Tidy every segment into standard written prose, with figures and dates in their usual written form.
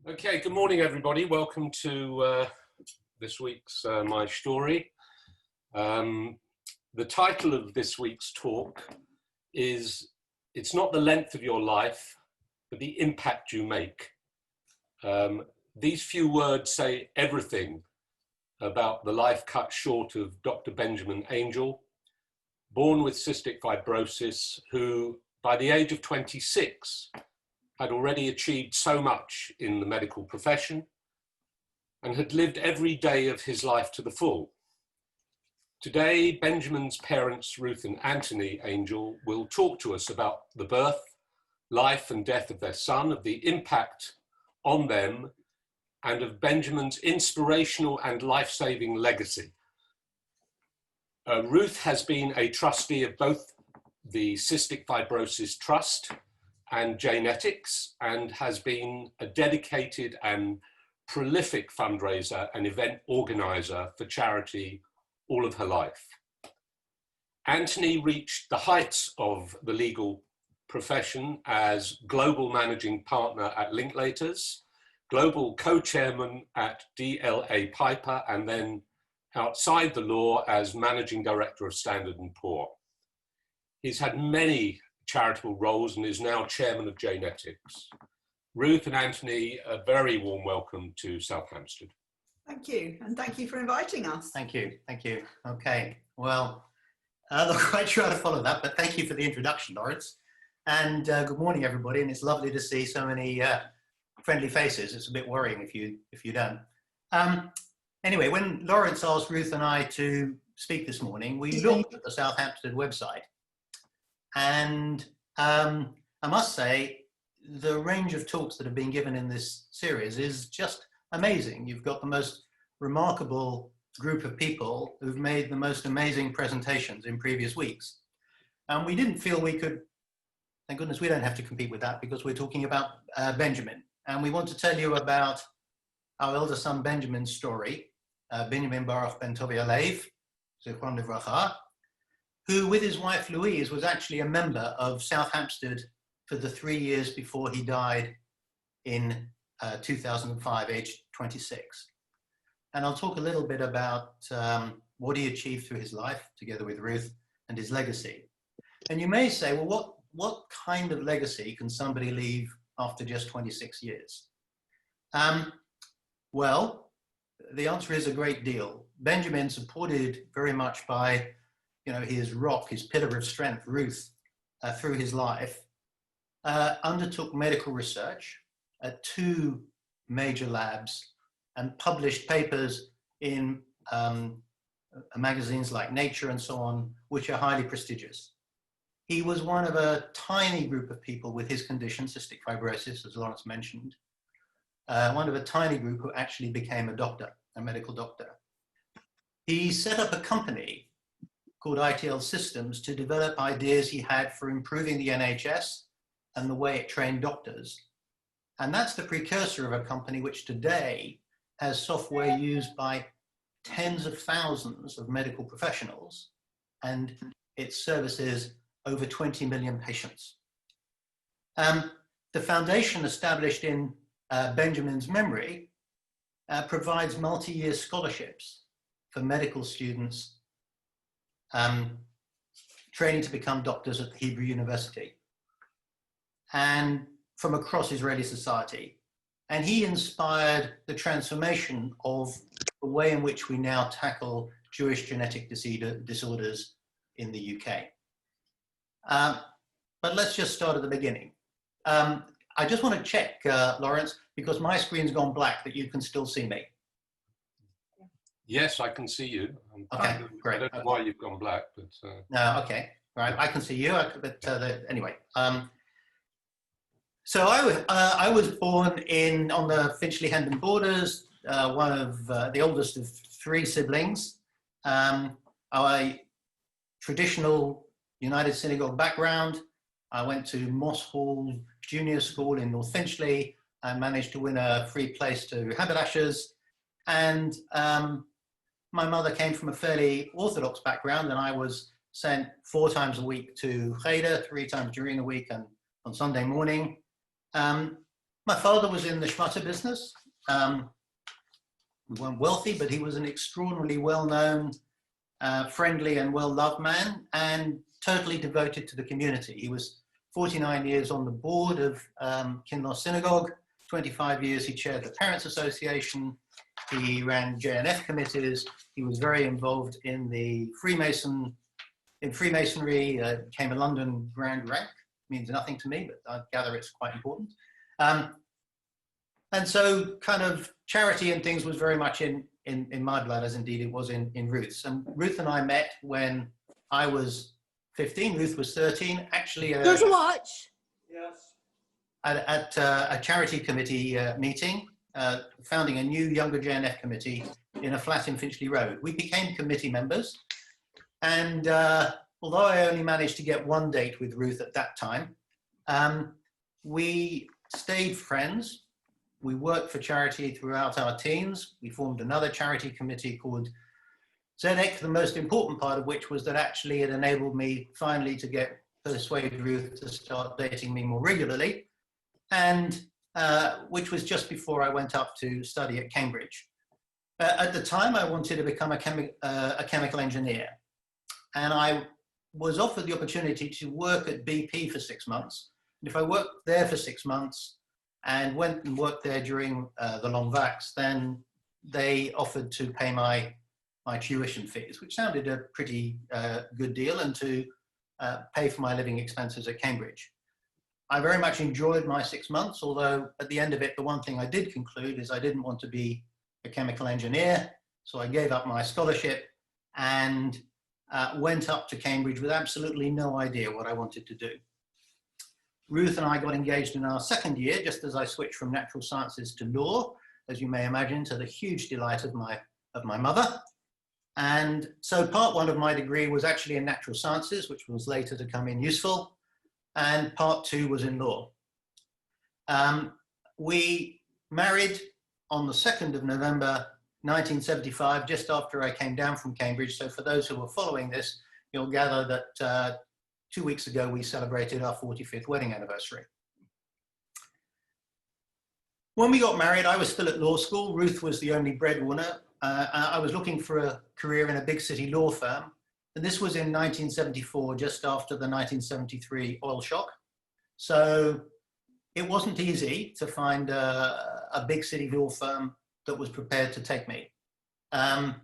Okay, good morning, everybody. Welcome to this week's My Story. The title of this week's talk is, it's not the length of your life, but the impact you make. These few words say everything about the life cut short of Dr. Benjamin Angel, born with cystic fibrosis, who by the age of 26 had already achieved so much in the medical profession and had lived every day of his life to the full. Today, Benjamin's parents, Ruth and Anthony Angel, will talk to us about the birth, life and death of their son, of the impact on them, and of Benjamin's inspirational and life-saving legacy. Ruth has been a trustee of both the Cystic Fibrosis Trust and Janetics, and has been a dedicated and prolific fundraiser and event organizer for charity all of her life. Anthony reached the heights of the legal profession as global managing partner at Linklaters, global co-chairman at DLA Piper, and then outside the law as managing director of Standard & Poor. He's had many charitable roles and is now chairman of Janetics. Ruth and Anthony, a very warm welcome to South Hampstead. Thank you, and thank you for inviting us. Thank you. Okay, well, I'm not quite sure how to follow that, but thank you for the introduction, Lawrence. And good morning, everybody, and it's lovely to see so many friendly faces. It's a bit worrying if you don't. Anyway, when Lawrence asked Ruth and I to speak this morning, we looked at the South Hampstead website. And I must say, the range of talks that have been given in this series is just amazing. You've got the most remarkable group of people who've made the most amazing presentations in previous weeks. And we didn't feel we could, thank goodness we don't have to compete with that, because we're talking about Benjamin. And we want to tell you about our elder son Benjamin's story, Benjamin Baruch Ben Tovia Lev, Zichron Livracha, who with his wife Louise was actually a member of South Hampstead for the 3 years before he died in 2005, aged 26. And I'll talk a little bit about what he achieved through his life, together with Ruth, and his legacy. And you may say, well, what kind of legacy can somebody leave after just 26 years? Well, the answer is a great deal. Benjamin, supported very much by his rock, his pillar of strength, Ruth, through his life, undertook medical research at 2 major labs and published papers in magazines like Nature and so on, which are highly prestigious. He was one of a tiny group of people with his condition, cystic fibrosis, as Lawrence mentioned, one of a tiny group who actually became a doctor, a medical doctor. He set up a company called ITL Systems to develop ideas he had for improving the NHS and the way it trained doctors. And that's the precursor of a company which today has software used by tens of thousands of medical professionals, and it services over 20 million patients. The foundation, established in Benjamin's memory, provides multi-year scholarships for medical students training to become doctors at the Hebrew University and from across Israeli society. And he inspired the transformation of the way in which we now tackle Jewish genetic disorders in the UK. But let's just start at the beginning. I just want to check, Lawrence, because my screen's gone black, that you can still see me. Yes, I can see you. Okay, great. I don't know why you've gone black, but... No, okay, right, I can see you, anyway. So I was born on the Finchley-Hendon borders, one of the oldest of 3 siblings. I traditional United Synagogue background. I went to Moss Hall Junior School in North Finchley. I managed to win a free place to haberdashers. And my mother came from a fairly orthodox background, and I was sent 4 times a week to Cheder, 3 times during the week and on Sunday morning. My father was in the SHtory business. We weren't wealthy, but he was an extraordinarily well-known, friendly and well-loved man, and totally devoted to the community. He was 49 years on the board of Kinloss Synagogue, 25 years he chaired the Parents Association, he ran JNF committees, he was very involved in the Freemasonry, became a London Grand Rank, means nothing to me, but I gather it's quite important. And so kind of charity and things was very much in my blood, as indeed it was in Ruth's. And Ruth and I met when I was 15, Ruth was 13, actually Go to watch. Yes. at a charity committee meeting, founding a new younger JNF committee in a flat in Finchley Road. We became committee members, and although I only managed to get one date with Ruth at that time, we stayed friends. We worked for charity throughout our teens. We formed another charity committee called ZEDEC, the most important part of which was that actually it enabled me finally to persuade Ruth to start dating me more regularly, and which was just before I went up to study at Cambridge. At the time, I wanted to become a chemical engineer, and I was offered the opportunity to work at BP for 6 months. And if I worked there for 6 months and went and worked there during the long vacs, then they offered to pay my tuition fees, which sounded a pretty good deal, and to pay for my living expenses at Cambridge. I very much enjoyed my 6 months, although at the end of it, the one thing I did conclude is I didn't want to be a chemical engineer, so I gave up my scholarship and went up to Cambridge with absolutely no idea what I wanted to do. Ruth and I got engaged in our second year, just as I switched from natural sciences to law, as you may imagine, to the huge delight of my mother. And so part one of my degree was actually in natural sciences, which was later to come in useful, and part two was in law. We married on the 2nd of November 1975, just after I came down from Cambridge. So for those who were following this, you'll gather that 2 weeks ago we celebrated our 45th wedding anniversary. When we got married, I was still at law school. Ruth was the only breadwinner. I was looking for a career in a big city law firm. And this was in 1974, just after the 1973 oil shock. So it wasn't easy to find a big city law firm that was prepared to take me. I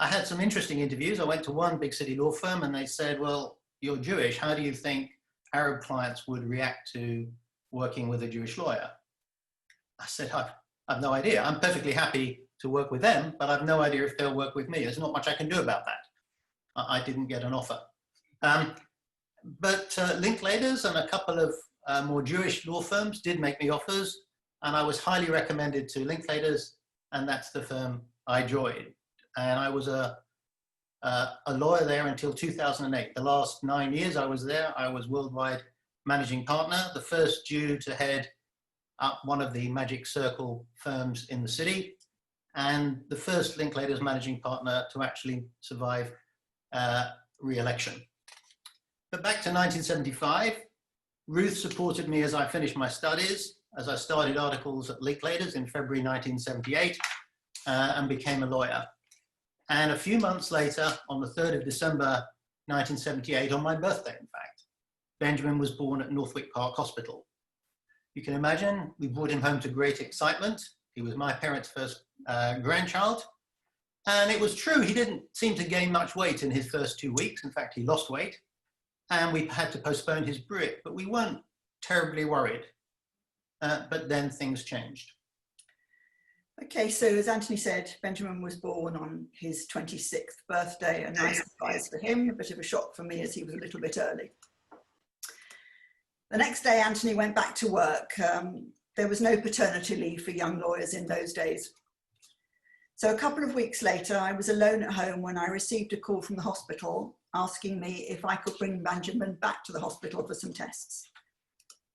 had some interesting interviews. I went to one big city law firm and they said, well, you're Jewish. How do you think Arab clients would react to working with a Jewish lawyer? I said, I've no idea. I'm perfectly happy to work with them, but I've no idea if they'll work with me. There's not much I can do about that. I didn't get an offer. But Linklaters and a couple of more Jewish law firms did make me offers, and I was highly recommended to Linklaters, and that's the firm I joined. And I was a lawyer there until 2008. The last 9 years I was there, I was worldwide managing partner, the first Jew to head up one of the Magic Circle firms in the city, and the first Linklaters managing partner to actually survive re-election. But back to 1975, Ruth supported me as I finished my studies, as I started articles at Linklaters in February 1978 and became a lawyer. And a few months later, on the 3rd of December 1978, on my birthday in fact, Benjamin was born at Northwick Park Hospital. You can imagine, we brought him home to great excitement. He was my parents' first grandchild. And it was true, he didn't seem to gain much weight in his first 2 weeks. In fact, he lost weight. And we had to postpone his Brit, but we weren't terribly worried. But then things changed. Okay, so as Anthony said, Benjamin was born on his 26th birthday, a nice surprise for him, a bit of a shock for me as he was a little bit early. The next day, Anthony went back to work. There was no paternity leave for young lawyers in those days. So a couple of weeks later, I was alone at home when I received a call from the hospital asking me if I could bring Benjamin back to the hospital for some tests.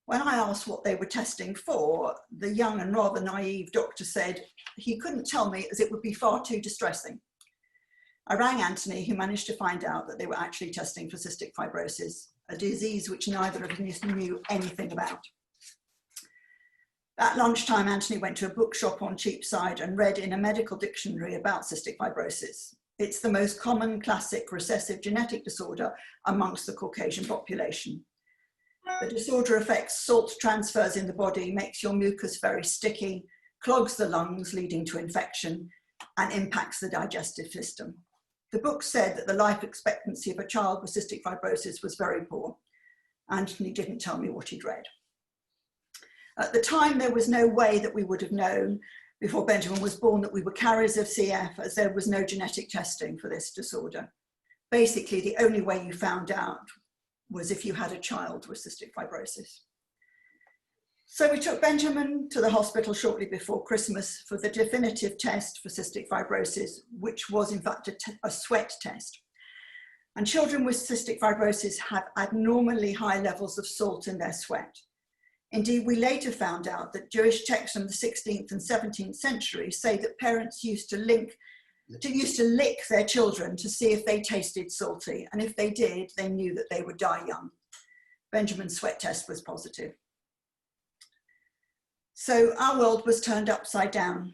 When I asked what they were testing for, the young and rather naive doctor said he couldn't tell me as it would be far too distressing. I rang Anthony, who managed to find out that they were actually testing for cystic fibrosis, a disease which neither of us knew anything about. At lunchtime, Anthony went to a bookshop on Cheapside and read in a medical dictionary about cystic fibrosis. It's the most common classic recessive genetic disorder amongst the Caucasian population. The disorder affects salt transfers in the body, makes your mucus very sticky, clogs the lungs, leading to infection, and impacts the digestive system. The book said that the life expectancy of a child with cystic fibrosis was very poor. Anthony didn't tell me what he'd read. At the time, there was no way that we would have known before Benjamin was born that we were carriers of CF, as there was no genetic testing for this disorder. Basically, the only way you found out was if you had a child with cystic fibrosis. So we took Benjamin to the hospital shortly before Christmas for the definitive test for cystic fibrosis, which was in fact a sweat test. And children with cystic fibrosis have abnormally high levels of salt in their sweat. Indeed, we later found out that Jewish texts from the 16th and 17th century say that parents used to lick their children to see if they tasted salty, and if they did, they knew that they would die young. Benjamin's sweat test was positive. So our world was turned upside down.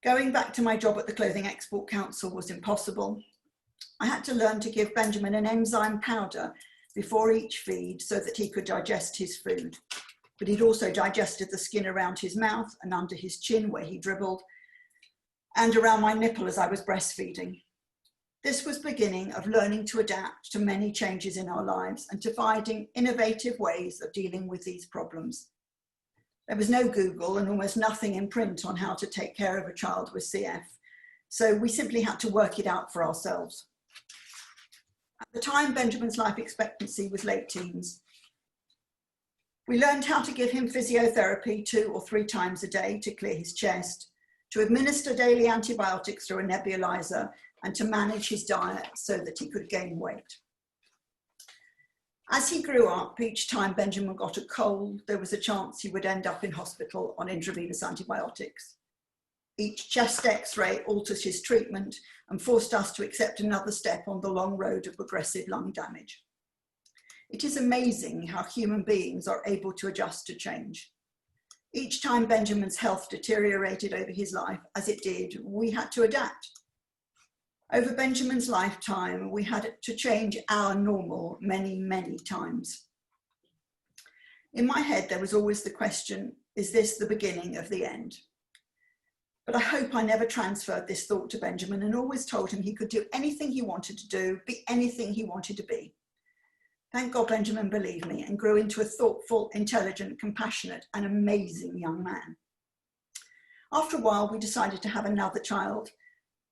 Going back to my job at the Clothing Export Council was impossible. I had to learn to give Benjamin an enzyme powder before each feed so that he could digest his food. But he'd also digested the skin around his mouth and under his chin where he dribbled, and around my nipple as I was breastfeeding. This was the beginning of learning to adapt to many changes in our lives and to finding innovative ways of dealing with these problems. There was no Google and almost nothing in print on how to take care of a child with CF, so we simply had to work it out for ourselves. At the time, Benjamin's life expectancy was late teens. We learned how to give him physiotherapy 2 or 3 times a day to clear his chest, to administer daily antibiotics through a nebulizer, and to manage his diet so that he could gain weight. As he grew up, each time Benjamin got a cold, there was a chance he would end up in hospital on intravenous antibiotics. Each chest X-ray altered his treatment and forced us to accept another step on the long road of progressive lung damage. It is amazing how human beings are able to adjust to change. Each time Benjamin's health deteriorated over his life, as it did, we had to adapt. Over Benjamin's lifetime, we had to change our normal many, many times. In my head, there was always the question, is this the beginning of the end? But I hope I never transferred this thought to Benjamin and always told him he could do anything he wanted to do, be anything he wanted to be. Thank God Benjamin believed me and grew into a thoughtful, intelligent, compassionate, and amazing young man. After a while, we decided to have another child.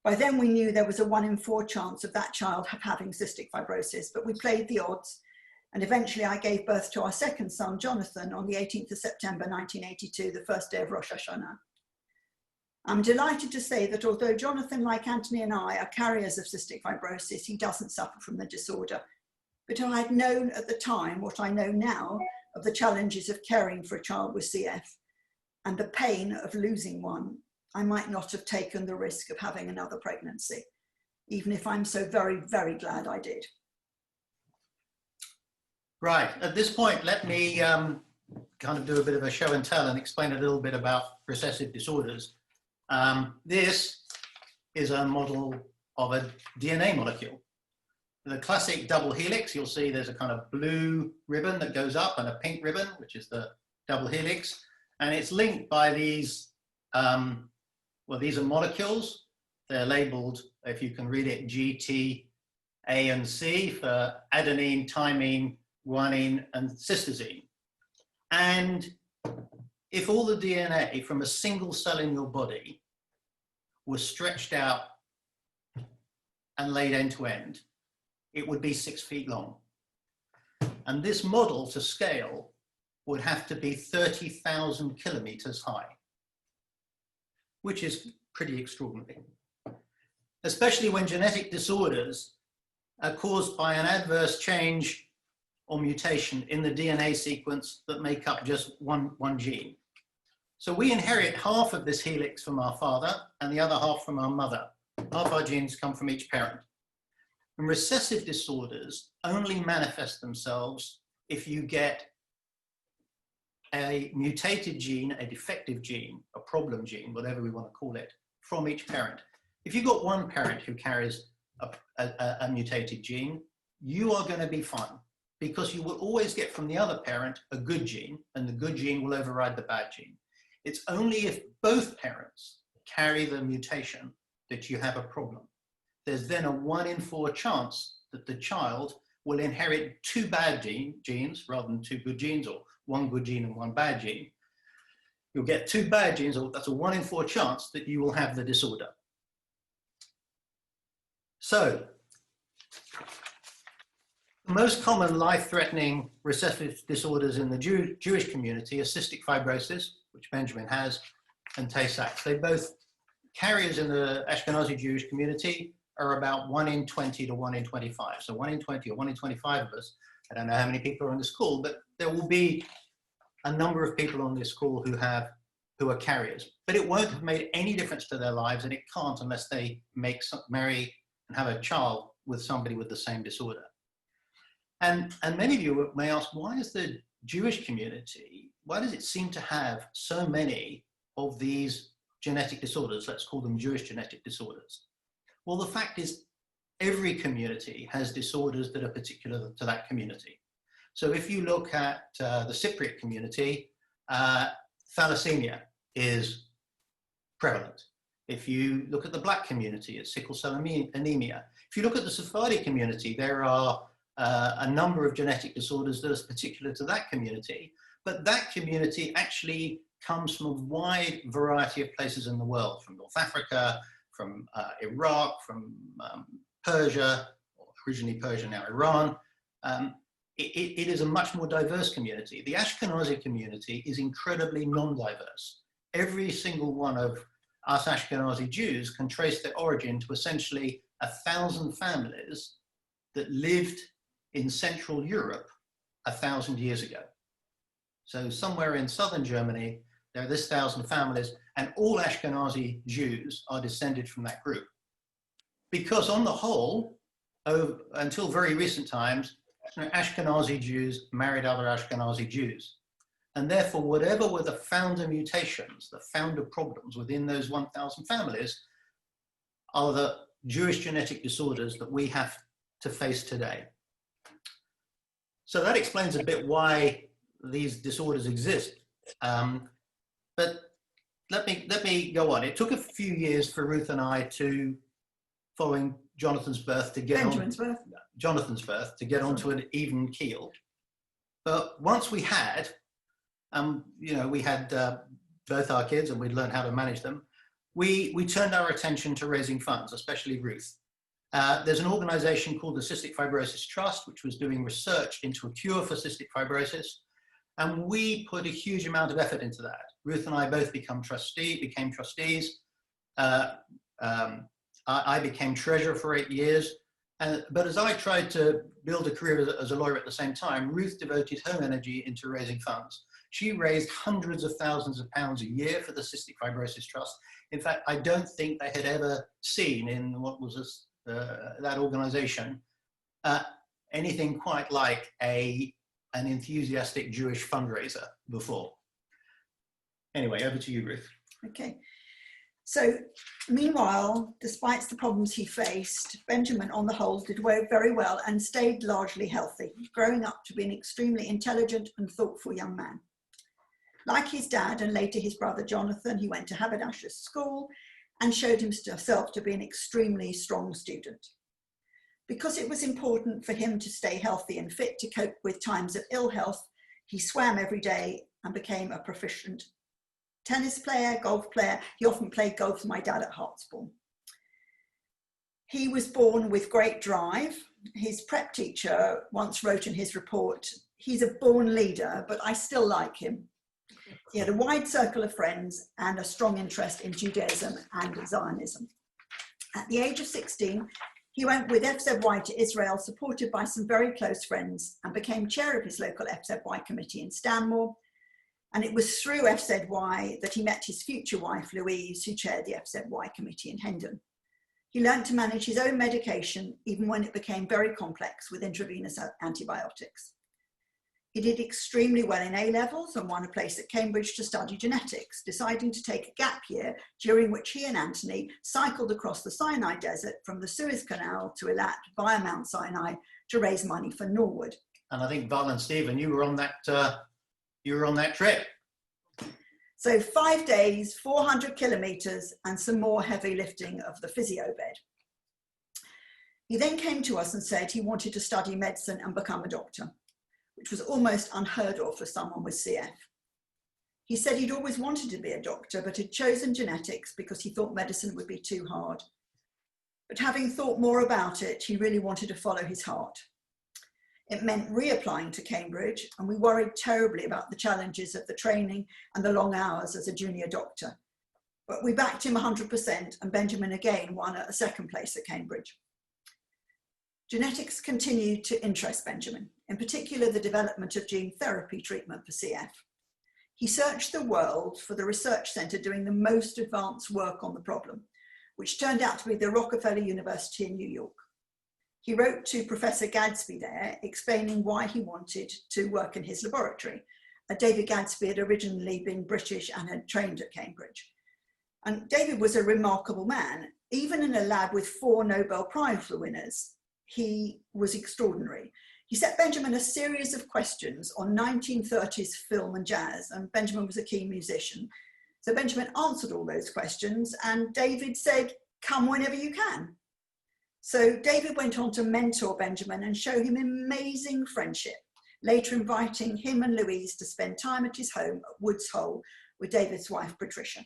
By then we knew there was a 1 in 4 chance of that child having cystic fibrosis, but we played the odds, and eventually I gave birth to our second son, Jonathan, on the 18th of September 1982, the first day of Rosh Hashanah. I'm delighted to say that although Jonathan, like Anthony and I, are carriers of cystic fibrosis, he doesn't suffer from the disorder. But if I had known at the time what I know now of the challenges of caring for a child with CF and the pain of losing one, I might not have taken the risk of having another pregnancy, even if I'm so very, very glad I did. Right, at this point, let me kind of do a bit of a show and tell and explain a little bit about recessive disorders. This is a model of a DNA molecule. The classic double helix, you'll see there's a kind of blue ribbon that goes up and a pink ribbon, which is the double helix. And it's linked by these, well, these are molecules. They're labeled, if you can read it, G, T, A, and C for adenine, thymine, guanine, and cytosine. And if all the DNA from a single cell in your body was stretched out and laid end to end, it would be 6 feet long. And this model to scale would have to be 30,000 kilometers high, which is pretty extraordinary, especially when genetic disorders are caused by an adverse change or mutation in the DNA sequence that make up just one gene. So we inherit half of this helix from our father and the other half from our mother. Half our genes come from each parent. And recessive disorders only manifest themselves if you get a mutated gene, a defective gene, a problem gene, whatever we want to call it, from each parent. If you've got one parent who carries a mutated gene, you are going to be fine, because you will always get from the other parent a good gene, and the good gene will override the bad gene. It's only if both parents carry the mutation that you have a problem. There's then a 1 in 4 chance that the child will inherit 2 bad genes rather than 2 good genes, or 1 good gene and 1 bad gene. You'll get 2 bad genes, or that's a 1 in 4 chance that you will have the disorder. So, the most common life-threatening recessive disorders in the Jewish community are cystic fibrosis, which Benjamin has, and Tay-Sachs. They both, carriers in the Ashkenazi Jewish community are about 1 in 20 to 1 in 25. So 1 in 20 or 1 in 25 of us, I don't know how many people are on this call, but there will be a number of people on this call who are carriers. But it won't have made any difference to their lives, and it can't unless they marry and have a child with somebody with the same disorder. And many of you may ask, why is the Jewish community, why does it seem to have so many of these genetic disorders? Let's call them Jewish genetic disorders. Well, the fact is, every community has disorders that are particular to that community. So if you look at the Cypriot community, thalassemia is prevalent. If you look at the Black community, it's sickle cell anemia. If you look at the Sephardi community, there are a number of genetic disorders that are particular to that community, but that community actually comes from a wide variety of places in the world, from North Africa, from Iraq, from Persia, or originally Persia, now Iran. It is a much more diverse community. The Ashkenazi community is incredibly non-diverse. Every single one of us Ashkenazi Jews can trace their origin to essentially 1,000 families that lived in Central Europe 1,000 years ago. So somewhere in southern Germany, there are this 1,000 families, and all Ashkenazi Jews are descended from that group. Because on the whole, until very recent times, Ashkenazi Jews married other Ashkenazi Jews. And therefore, whatever were the founder mutations, the founder problems within those 1,000 families, are the Jewish genetic disorders that we have to face today. So that explains a bit why these disorders exist. But let me go on. It took a few years for Ruth and I to, following Jonathan's birth, to get Jonathan's birth, to get onto an even keel. But once we had, we had both our kids, and we'd learned how to manage them. We turned our attention to raising funds, especially Ruth. There's an organization called the Cystic Fibrosis Trust, which was doing research into a cure for cystic fibrosis. And we put a huge amount of effort into that. Ruth and I both became trustees. I became treasurer for 8 years. But as I tried to build a career as a lawyer at the same time, Ruth devoted her energy into raising funds. She raised hundreds of thousands of pounds a year for the Cystic Fibrosis Trust. In fact, I don't think they had ever seen in what was that organization anything quite like an enthusiastic Jewish fundraiser before. Anyway, over to you, Ruth. Okay. So meanwhile, despite the problems he faced, Benjamin, on the whole, did very well and stayed largely healthy, growing up to be an extremely intelligent and thoughtful young man. Like his dad and later his brother Jonathan, he went to Haberdasher School and showed himself to be an extremely strong student. Because it was important for him to stay healthy and fit to cope with times of ill health, he swam every day and became a proficient tennis player, golf player. He often played golf with my dad at Hartsbourne. He was born with great drive. His prep teacher once wrote in his report, "He's a born leader, but I still like him." He had a wide circle of friends and a strong interest in Judaism and Zionism. At the age of 16, he went with FZY to Israel, supported by some very close friends, and became chair of his local FZY committee in Stanmore. And it was through FZY that he met his future wife, Louise, who chaired the FZY committee in Hendon. He learned to manage his own medication, even when it became very complex with intravenous antibiotics. He did extremely well in A-levels and won a place at Cambridge to study genetics, deciding to take a gap year during which he and Anthony cycled across the Sinai Desert from the Suez Canal to Eilat via Mount Sinai to raise money for Norwood. And I think Val and Stephen, you were on that trip. So 5 days, 400 kilometres and some more heavy lifting of the physio bed. He then came to us and said he wanted to study medicine and become a doctor, which was almost unheard of for someone with CF. He said he'd always wanted to be a doctor, but had chosen genetics because he thought medicine would be too hard. But having thought more about it, he really wanted to follow his heart. It meant reapplying to Cambridge, and we worried terribly about the challenges of the training and the long hours as a junior doctor. But we backed him 100%, and Benjamin again won a second place at Cambridge. Genetics continued to interest Benjamin, in particular the development of gene therapy treatment for CF. He searched the world for the research centre doing the most advanced work on the problem, which turned out to be the Rockefeller University in New York. He wrote to Professor Gadsby there, explaining why he wanted to work in his laboratory. David Gadsby had originally been British and had trained at Cambridge. And David was a remarkable man. Even in a lab with 4 Nobel Prize winners, he was extraordinary. He set Benjamin a series of questions on 1930s film and jazz, and Benjamin was a keen musician. So Benjamin answered all those questions, and David said, "Come whenever you can." So David went on to mentor Benjamin and show him amazing friendship, later inviting him and Louise to spend time at his home at Woods Hole with David's wife, Patricia.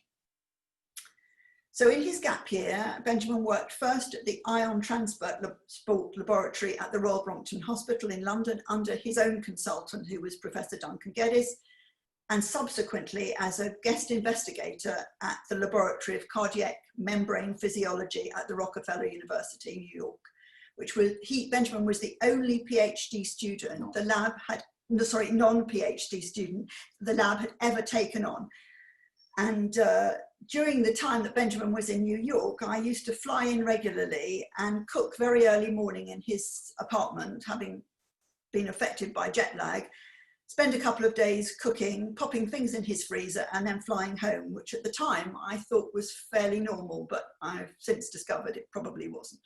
So in his gap year, Benjamin worked first at the Ion Transport Laboratory at the Royal Brompton Hospital in London under his own consultant, who was Professor Duncan Geddes, and subsequently as a guest investigator at the Laboratory of Cardiac Membrane Physiology at the Rockefeller University in New York, which was, Benjamin was the only PhD student the lab had, non-PhD student the lab had ever taken on. And during the time that Benjamin was in New York, I used to fly in regularly and cook very early morning in his apartment, having been affected by jet lag, spend a couple of days cooking, popping things in his freezer and then flying home, which at the time I thought was fairly normal, but I've since discovered it probably wasn't.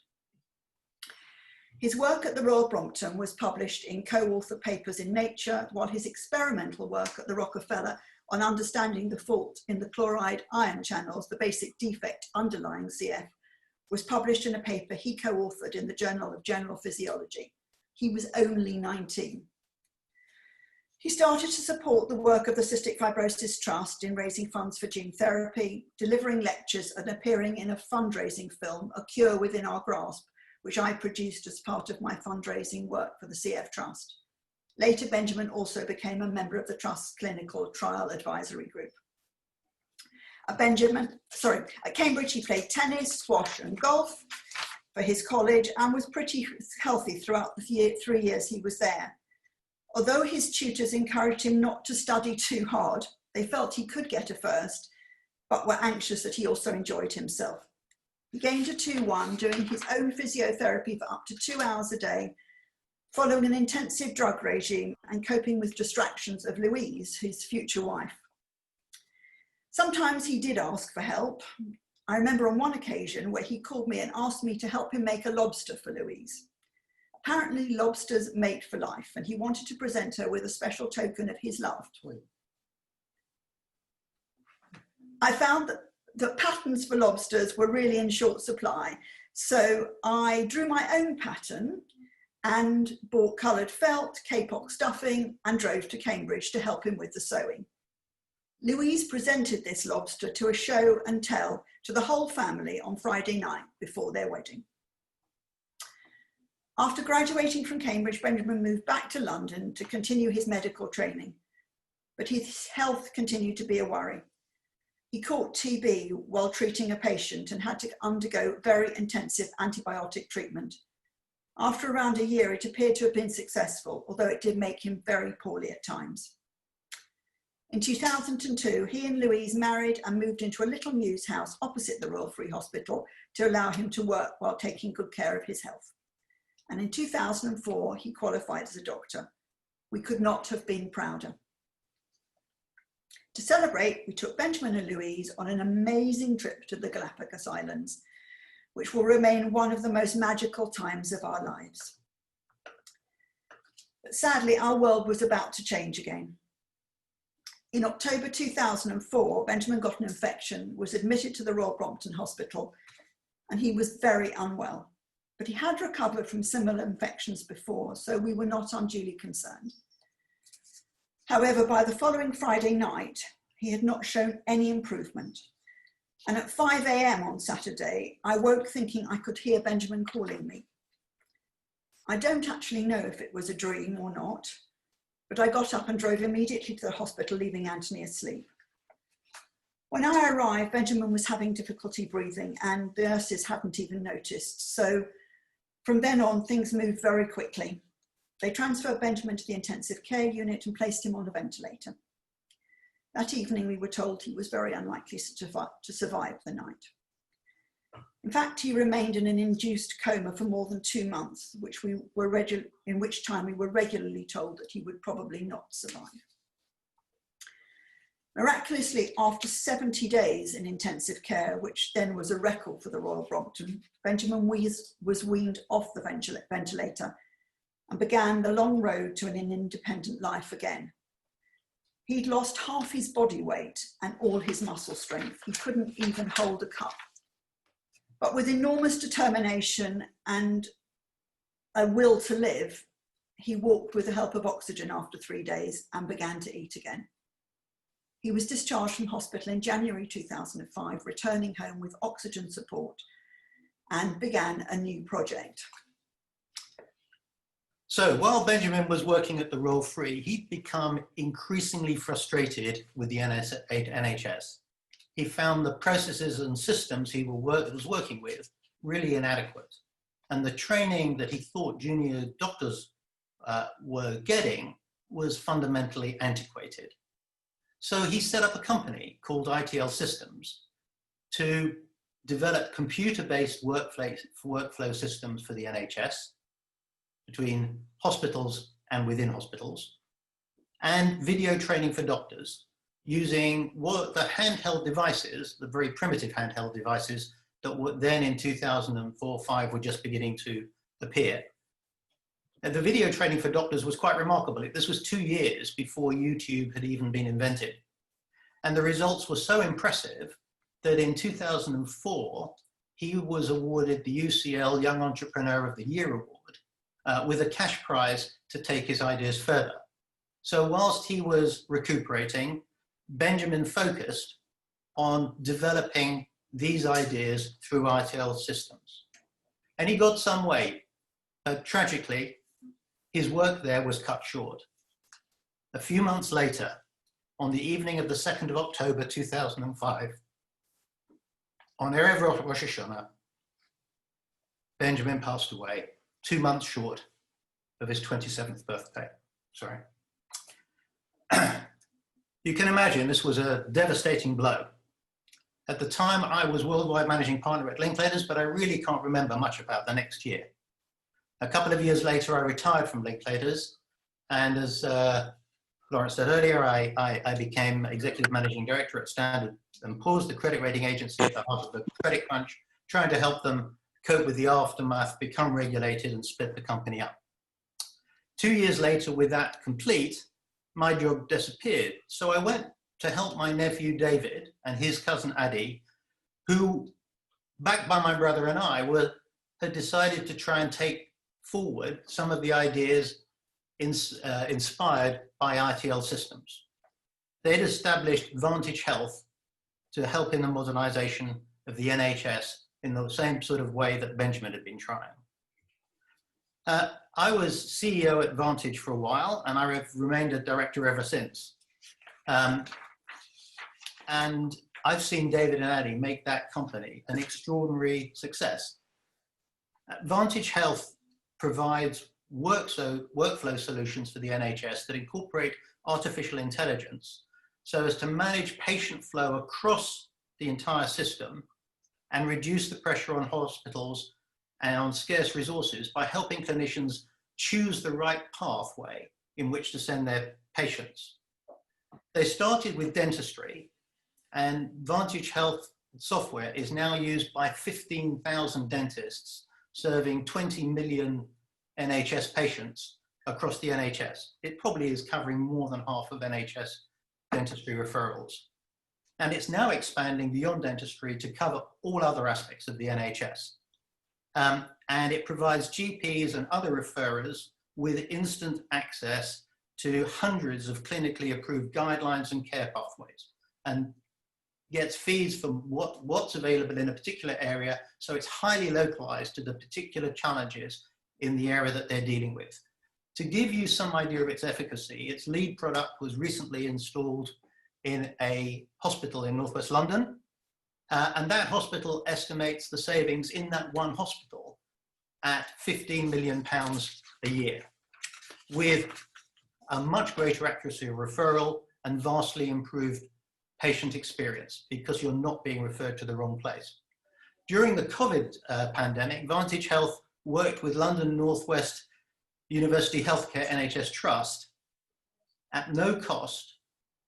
His work at the Royal Brompton was published in co-author papers in Nature, while his experimental work at the Rockefeller on understanding the fault in the chloride ion channels, the basic defect underlying CF, was published in a paper he co-authored in the Journal of General Physiology. He was only 19. He started to support the work of the Cystic Fibrosis Trust in raising funds for gene therapy, delivering lectures and appearing in a fundraising film, A Cure Within Our Grasp, which I produced as part of my fundraising work for the CF Trust. Later, Benjamin also became a member of the Trust's clinical trial advisory group. At Cambridge, he played tennis, squash and golf for his college and was pretty healthy throughout the 3 years he was there. Although his tutors encouraged him not to study too hard, they felt he could get a first, but were anxious that he also enjoyed himself. He gained a 2-1 doing his own physiotherapy for up to 2 hours a day, following an intensive drug regime and coping with distractions of Louise, his future wife. Sometimes he did ask for help. I remember on one occasion where he called me and asked me to help him make a lobster for Louise. Apparently lobsters mate for life, and he wanted to present her with a special token of his love. I found that the patterns for lobsters were really in short supply, so I drew my own pattern and bought coloured felt, kapok stuffing, and drove to Cambridge to help him with the sewing. Louise presented this lobster to a show and tell to the whole family on Friday night before their wedding. After graduating from Cambridge, Benjamin moved back to London to continue his medical training, but his health continued to be a worry. He caught TB while treating a patient and had to undergo very intensive antibiotic treatment. After around a year, it appeared to have been successful, although it did make him very poorly at times. In 2002, he and Louise married and moved into a little mews house opposite the Royal Free Hospital to allow him to work while taking good care of his health. And in 2004, he qualified as a doctor. We could not have been prouder. To celebrate, we took Benjamin and Louise on an amazing trip to the Galapagos Islands, which will remain one of the most magical times of our lives. But sadly, our world was about to change again. In October 2004, Benjamin got an infection, was admitted to the Royal Brompton Hospital, and he was very unwell. But he had recovered from similar infections before, so we were not unduly concerned. However, by the following Friday night, he had not shown any improvement. And at 5 a.m. on Saturday, I woke thinking I could hear Benjamin calling me. I don't actually know if it was a dream or not, but I got up and drove immediately to the hospital, leaving Anthony asleep. When I arrived, Benjamin was having difficulty breathing and the nurses hadn't even noticed. So from then on, things moved very quickly. They transferred Benjamin to the intensive care unit and placed him on a ventilator. That evening, we were told he was very unlikely to survive the night. In fact, he remained in an induced coma for more than 2 months, in which time we were regularly told that he would probably not survive. Miraculously, after 70 days in intensive care, which then was a record for the Royal Brompton, Benjamin was weaned off the ventilator and began the long road to an independent life again. He'd lost half his body weight and all his muscle strength. He couldn't even hold a cup. But with enormous determination and a will to live, he walked with the help of oxygen after 3 days and began to eat again. He was discharged from hospital in January 2005, returning home with oxygen support, and began a new project. So while Benjamin was working at the Royal Free, he'd become increasingly frustrated with the NHS. He found the processes and systems he was working with really inadequate. And the training that he thought junior doctors were getting was fundamentally antiquated. So he set up a company called ITL Systems to develop computer-based workflow systems for the NHS, between hospitals and within hospitals, and video training for doctors using the handheld devices, the very primitive handheld devices that were then in 2004-05 were just beginning to appear. And the video training for doctors was quite remarkable. This was 2 years before YouTube had even been invented. And the results were so impressive that in 2004, he was awarded the UCL Young Entrepreneur of the Year Award with a cash prize to take his ideas further. So whilst he was recuperating, Benjamin focused on developing these ideas through ITL Systems. And he got some way, but tragically, his work there was cut short. A few months later, on the evening of the 2nd of October 2005, on Erev Rosh Hashanah, Benjamin passed away, 2 months short of his 27th birthday. Sorry. You can imagine this was a devastating blow. At the time, I was worldwide managing partner at Linklaters, but I really can't remember much about the next year. A couple of years later, I retired from Linklaters, and as Lawrence said earlier, I became executive managing director at Standard & Poor's, the credit rating agency at the heart of the credit crunch, trying to help them cope with the aftermath, become regulated, and split the company up. 2 years later, with that complete, my job disappeared. So I went to help my nephew David and his cousin Adi, who, backed by my brother and I, had decided to try and take forward some of the ideas inspired by ITL Systems. They'd established Vantage Health to help in the modernization of the NHS in the same sort of way that Benjamin had been trying. I was CEO at Vantage for a while, and I have remained a director ever since. And I've seen David and Adi make that company an extraordinary success. Vantage Health provides workflow solutions for the NHS that incorporate artificial intelligence so as to manage patient flow across the entire system and reduce the pressure on hospitals and on scarce resources by helping clinicians choose the right pathway in which to send their patients. They started with dentistry, and Vantage Health software is now used by 15,000 dentists serving 20 million NHS patients across the NHS. It probably is covering more than half of NHS dentistry referrals. And it's now expanding beyond dentistry to cover all other aspects of the NHS. And it provides GPs and other referrers with instant access to hundreds of clinically approved guidelines and care pathways, and gets feeds from what's available in a particular area, so it's highly localized to the particular challenges in the area that they're dealing with. To give you some idea of its efficacy, its lead product was recently installed in a hospital in Northwest London, and that hospital estimates the savings in that one hospital at £15 million a year, with a much greater accuracy of referral and vastly improved patient experience because you're not being referred to the wrong place. During the COVID pandemic, Vantage Health worked with London Northwest University Healthcare NHS Trust at no cost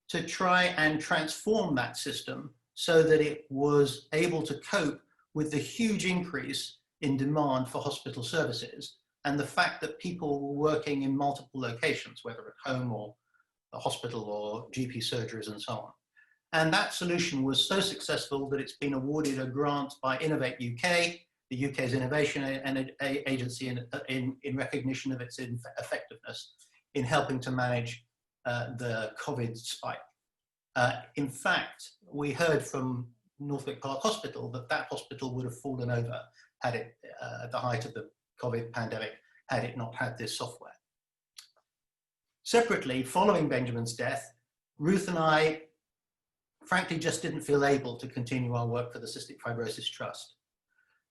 to try and transform that system so that it was able to cope with the huge increase in demand for hospital services and the fact that people were working in multiple locations, whether at home or a hospital or GP surgeries and so on. And that solution was so successful that it's been awarded a grant by Innovate UK, the UK's innovation agency, in recognition of its effectiveness in helping to manage the COVID spike. In fact, we heard from Northwick Park Hospital that that hospital would have fallen over had it, at the height of the COVID pandemic, had it not had this software. Separately, following Benjamin's death, Ruth and I frankly just didn't feel able to continue our work for the Cystic Fibrosis Trust.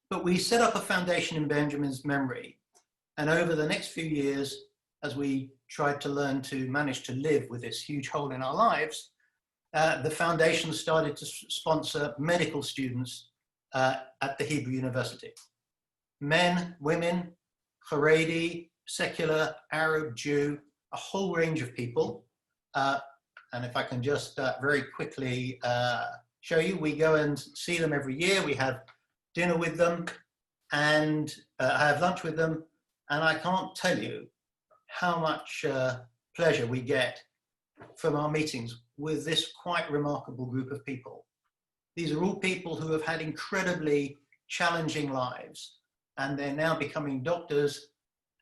But we set up a foundation in Benjamin's memory, and over the next few years, as we tried to learn to manage to live with this huge hole in our lives, the foundation started to sponsor medical students at the Hebrew University. Men, women, Haredi, secular, Arab, Jew, a whole range of people. And if I can just very quickly show you, we go and see them every year. We have dinner with them and I have lunch with them. And I can't tell you how much pleasure we get from our meetings with this quite remarkable group of people. These are all people who have had incredibly challenging lives, and they're now becoming doctors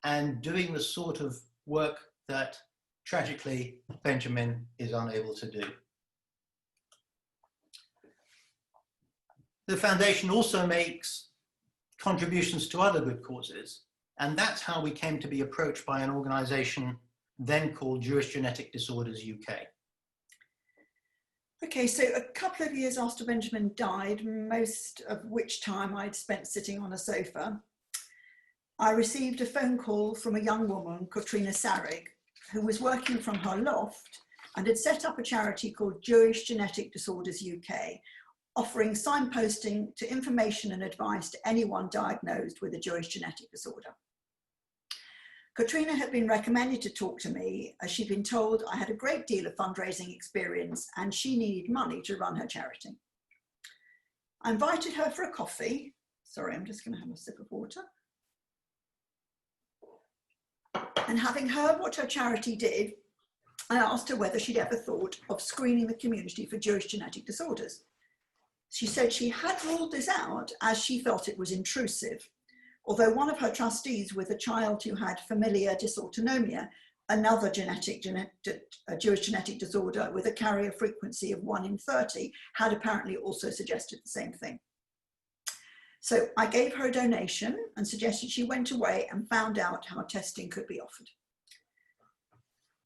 and doing the sort of work that tragically Benjamin is unable to do. The foundation also makes contributions to other good causes, and that's how we came to be approached by an organization then called Jewish Genetic Disorders UK. Okay, so a couple of years after Benjamin died, most of which time I'd spent sitting on a sofa, I received a phone call from a young woman, Katrina Sarig, who was working from her loft and had set up a charity called Jewish Genetic Disorders UK, offering signposting to information and advice to anyone diagnosed with a Jewish genetic disorder. Katrina had been recommended to talk to me as she'd been told I had a great deal of fundraising experience and she needed money to run her charity. I invited her for a coffee. Sorry, I'm just going to have a sip of water. And having heard what her charity did, I asked her whether she'd ever thought of screening the community for Jewish genetic disorders. She said she had ruled this out as she felt it was intrusive, although one of her trustees with a child who had familial dysautonomia, another Jewish genetic disorder with a carrier frequency of 1 in 30, had apparently also suggested the same thing. So I gave her a donation and suggested she went away and found out how testing could be offered.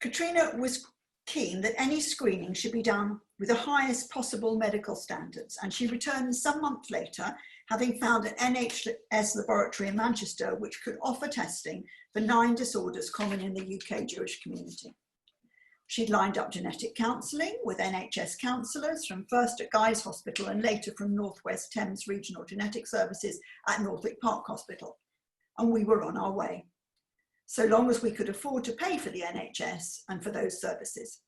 Katrina was keen that any screening should be done with the highest possible medical standards, and she returned some months later, having found an NHS laboratory in Manchester which could offer testing for 9 disorders common in the UK Jewish community. She'd lined up genetic counselling with NHS counsellors from first at Guy's Hospital and later from North West Thames Regional Genetic Services at Northwick Park Hospital, and we were on our way. so long as we could afford to pay for the NHS and for those services.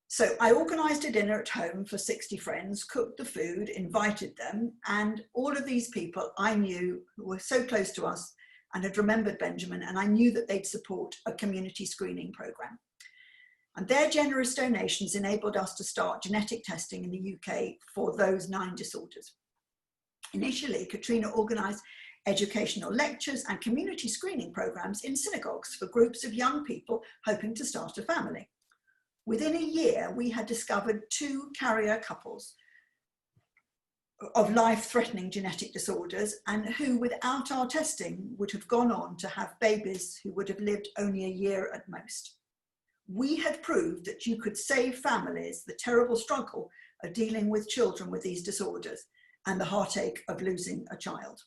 So I organised a dinner at home for 60 friends, cooked the food, invited them, and all of these people I knew who were so close to us and had remembered Benjamin, and I knew that they'd support a community screening programme. And their generous donations enabled us to start genetic testing in the UK for those 9 disorders. Initially, Katrina organised educational lectures and community screening programmes in synagogues for groups of young people hoping to start a family. Within a year, we had discovered 2 carrier couples of life-threatening genetic disorders and who, without our testing, would have gone on to have babies who would have lived only a year at most. We had proved that you could save families the terrible struggle of dealing with children with these disorders and the heartache of losing a child.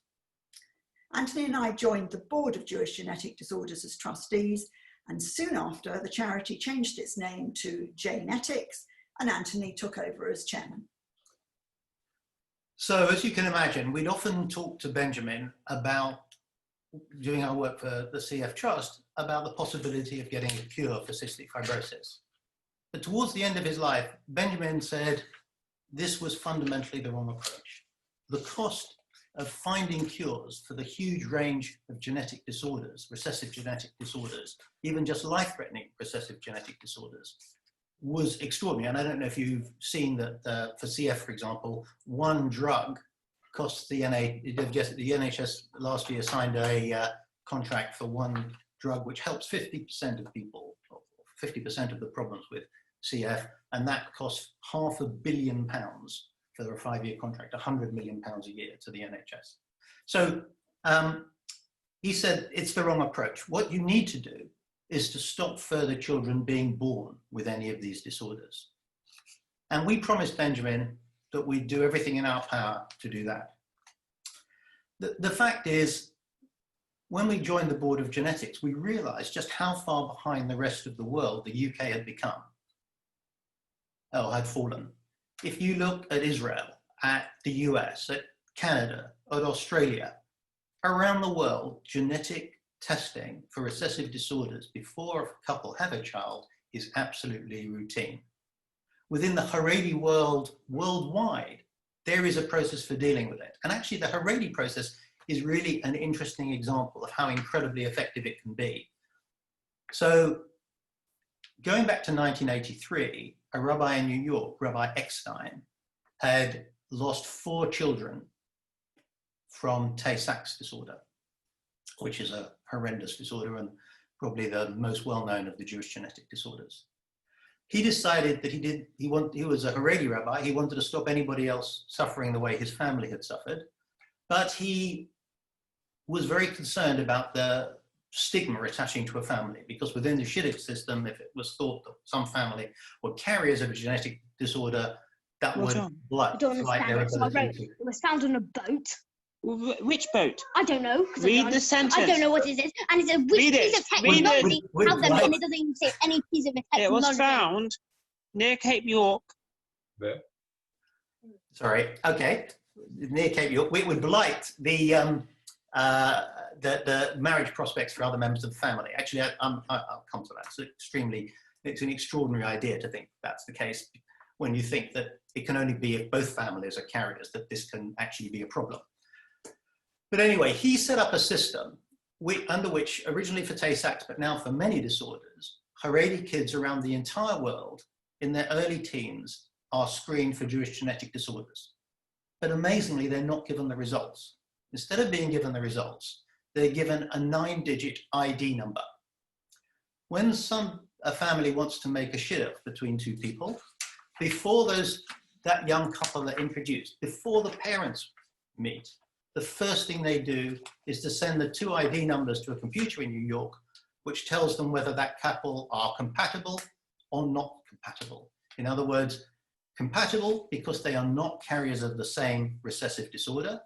Anthony and I joined the board of Jewish Genetic Disorders as trustees, and soon after, the charity changed its name to Genetics, and Anthony took over as chairman. So as you can imagine, we'd often talk to Benjamin about, doing our work for the CF Trust, about the possibility of getting a cure for cystic fibrosis. But towards the end of his life, Benjamin said this was fundamentally the wrong approach. The cost of finding cures for the huge range of genetic disorders, recessive genetic disorders, even just life-threatening recessive genetic disorders, was extraordinary. And I don't know if you've seen that for CF, for example, one drug costs the NHS last year signed a contract for one drug which helps 50% of people, 50% of the problems with CF, and that costs £500 million for a 5-year contract, £100 million a year to the NHS. So he said it's the wrong approach. What you need to do is to stop further children being born with any of these disorders. And we promised Benjamin that we'd do everything in our power to do that. The fact is, when we joined the Board of Genetics, we realized just how far behind the rest of the world the UK had become, had fallen. If you look at Israel, at the US, at Canada, at Australia, around the world, genetic testing for recessive disorders before a couple have a child is absolutely routine. Within the Haredi world, worldwide, there is a process for dealing with it. And actually the Haredi process is really an interesting example of how incredibly effective it can be. So going back to 1983, a rabbi in New York, Rabbi Eckstein, had lost 4 children from Tay-Sachs disorder, which is a horrendous disorder and probably the most well-known of the Jewish genetic disorders. He decided that he was a Haredi rabbi, he wanted to stop anybody else suffering the way his family had suffered, but he was very concerned about the stigma attaching to a family, because within the Shidduch system, if it was thought that some family were carriers of a genetic disorder, that would blight their ability to... It was found on a boat. Which boat? I don't know. Read the sentence. I don't know what it is. And it's a piece of technology. Tell them, and it doesn't even say any piece of technology. It was found near Cape York. There. Sorry, okay. Near Cape York. It would blight the marriage prospects for other members of the family. Actually, I'll come to that. It's an extraordinary idea to think that's the case when you think that it can only be if both families are carriers that this can actually be a problem. But anyway, he set up a system under which, originally for Tay-Sachs, but now for many disorders, Haredi kids around the entire world in their early teens are screened for Jewish genetic disorders. But amazingly, they're not given the results. Instead of being given the results, they're given a 9-digit ID number. When a family wants to make a shidduch between 2 people, before that young couple are introduced, before the parents meet, the first thing they do is to send the 2 ID numbers to a computer in New York, which tells them whether that couple are compatible or not compatible. In other words, compatible because they are not carriers of the same recessive disorder,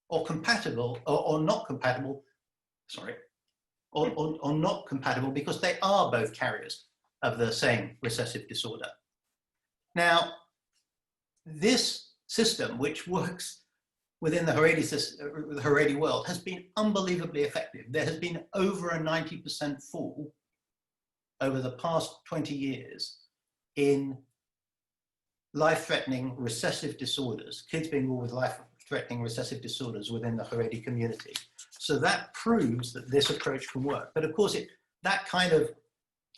or compatible, or not compatible, sorry, or not compatible because they are both carriers of the same recessive disorder. Now, this system, which works within the Haredi world has been unbelievably effective. There has been over a 90% fall over the past 20 years in life-threatening recessive disorders, kids being born with life-threatening recessive disorders within the Haredi community. So that proves that this approach can work. But of course, that kind of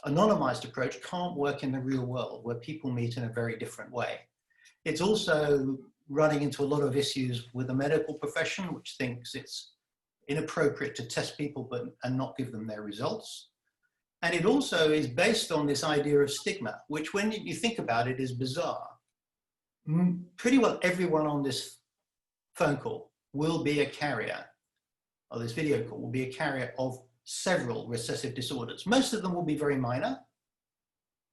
anonymized approach can't work in the real world where people meet in a very different way. It's also running into a lot of issues with the medical profession, which thinks it's inappropriate to test people and not give them their results. And it also is based on this idea of stigma, which when you think about it is bizarre. Pretty well everyone on this phone call will be a carrier, or this video call will be a carrier of several recessive disorders. Most of them will be very minor.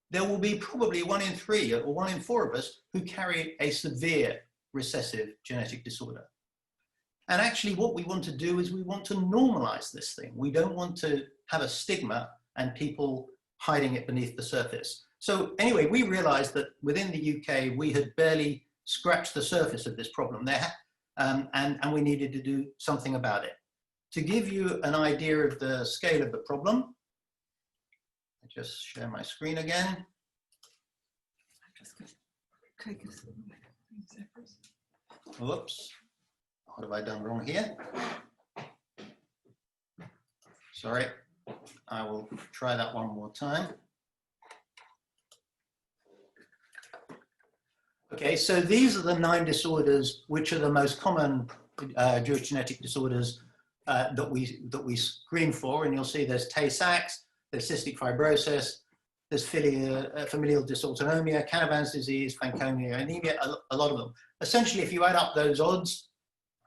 There will be probably 1 in 3 or 1 in 4 of us who carry a severe recessive genetic disorder. And actually what we want to do is we want to normalize this thing. We don't want to have a stigma and people hiding it beneath the surface. So anyway, we realized that within the UK, we had barely scratched the surface of this problem there, and we needed to do something about it. To give you an idea of the scale of the problem, I just share my screen again. Whoops, what have I done wrong here? Sorry, I will try that one more time. Okay, so these are the 9 disorders which are the most common Jewish genetic disorders that we screen for, and you'll see there's Tay-Sachs, there's cystic fibrosis, there's familial dysautonomia, Canavan's disease, Fanconi anemia, a lot of them. Essentially, if you add up those odds,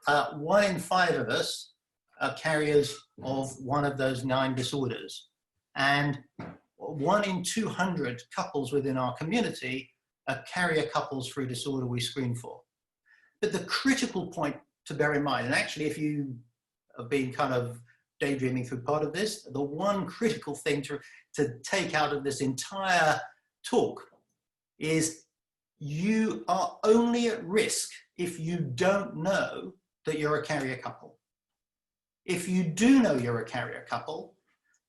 1 in 5 of us are carriers of one of those 9 disorders, and 1 in 200 couples within our community are carrier couples for a disorder we screen for. But the critical point to bear in mind, and actually if you have been kind of daydreaming through part of this, the one critical thing to take out of this entire talk is you are only at risk if you don't know that you're a carrier couple. If you do know you're a carrier couple,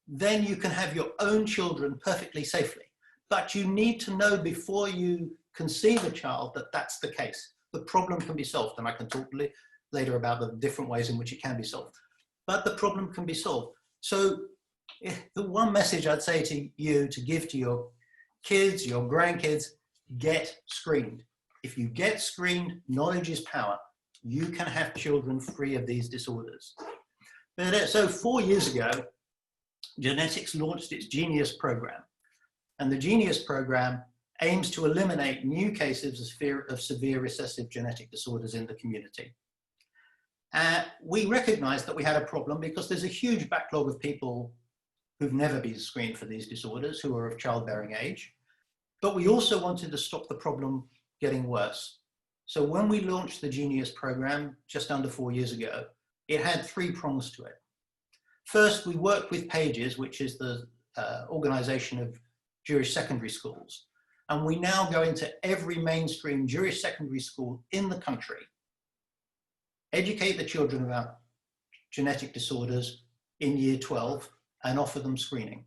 then you can have your own children perfectly safely. But you need to know before you conceive a child that that's the case. The problem can be solved, and I can talk later about the different ways in which it can be solved. But the problem can be solved. So the one message I'd say to you to give to your kids, your grandkids, get screened. If you get screened, knowledge is power. You can have children free of these disorders. But, so 4 years ago, Genetics launched its Genius program. And the Genius program aims to eliminate new cases of severe recessive genetic disorders in the community. We recognized that we had a problem because there's a huge backlog of people who've never been screened for these disorders, who are of childbearing age. But we also wanted to stop the problem getting worse. So when we launched the Genius program just under 4 years ago, it had 3 prongs to it. First, we worked with Pages, which is the organization of Jewish secondary schools. And we now go into every mainstream Jewish secondary school in the country, educate the children about genetic disorders in year 12 and offer them screening.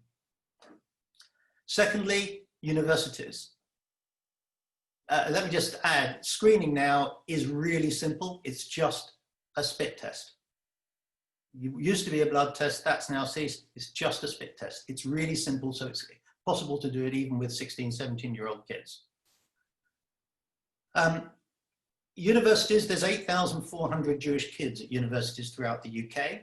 Secondly, universities. Let me just add, screening now is really simple. It's just a spit test. It used to be a blood test, that's now ceased. It's just a spit test. It's really simple, so it's possible to do it even with 16, 17-year-old kids. Universities, there's 8,400 Jewish kids at universities throughout the UK,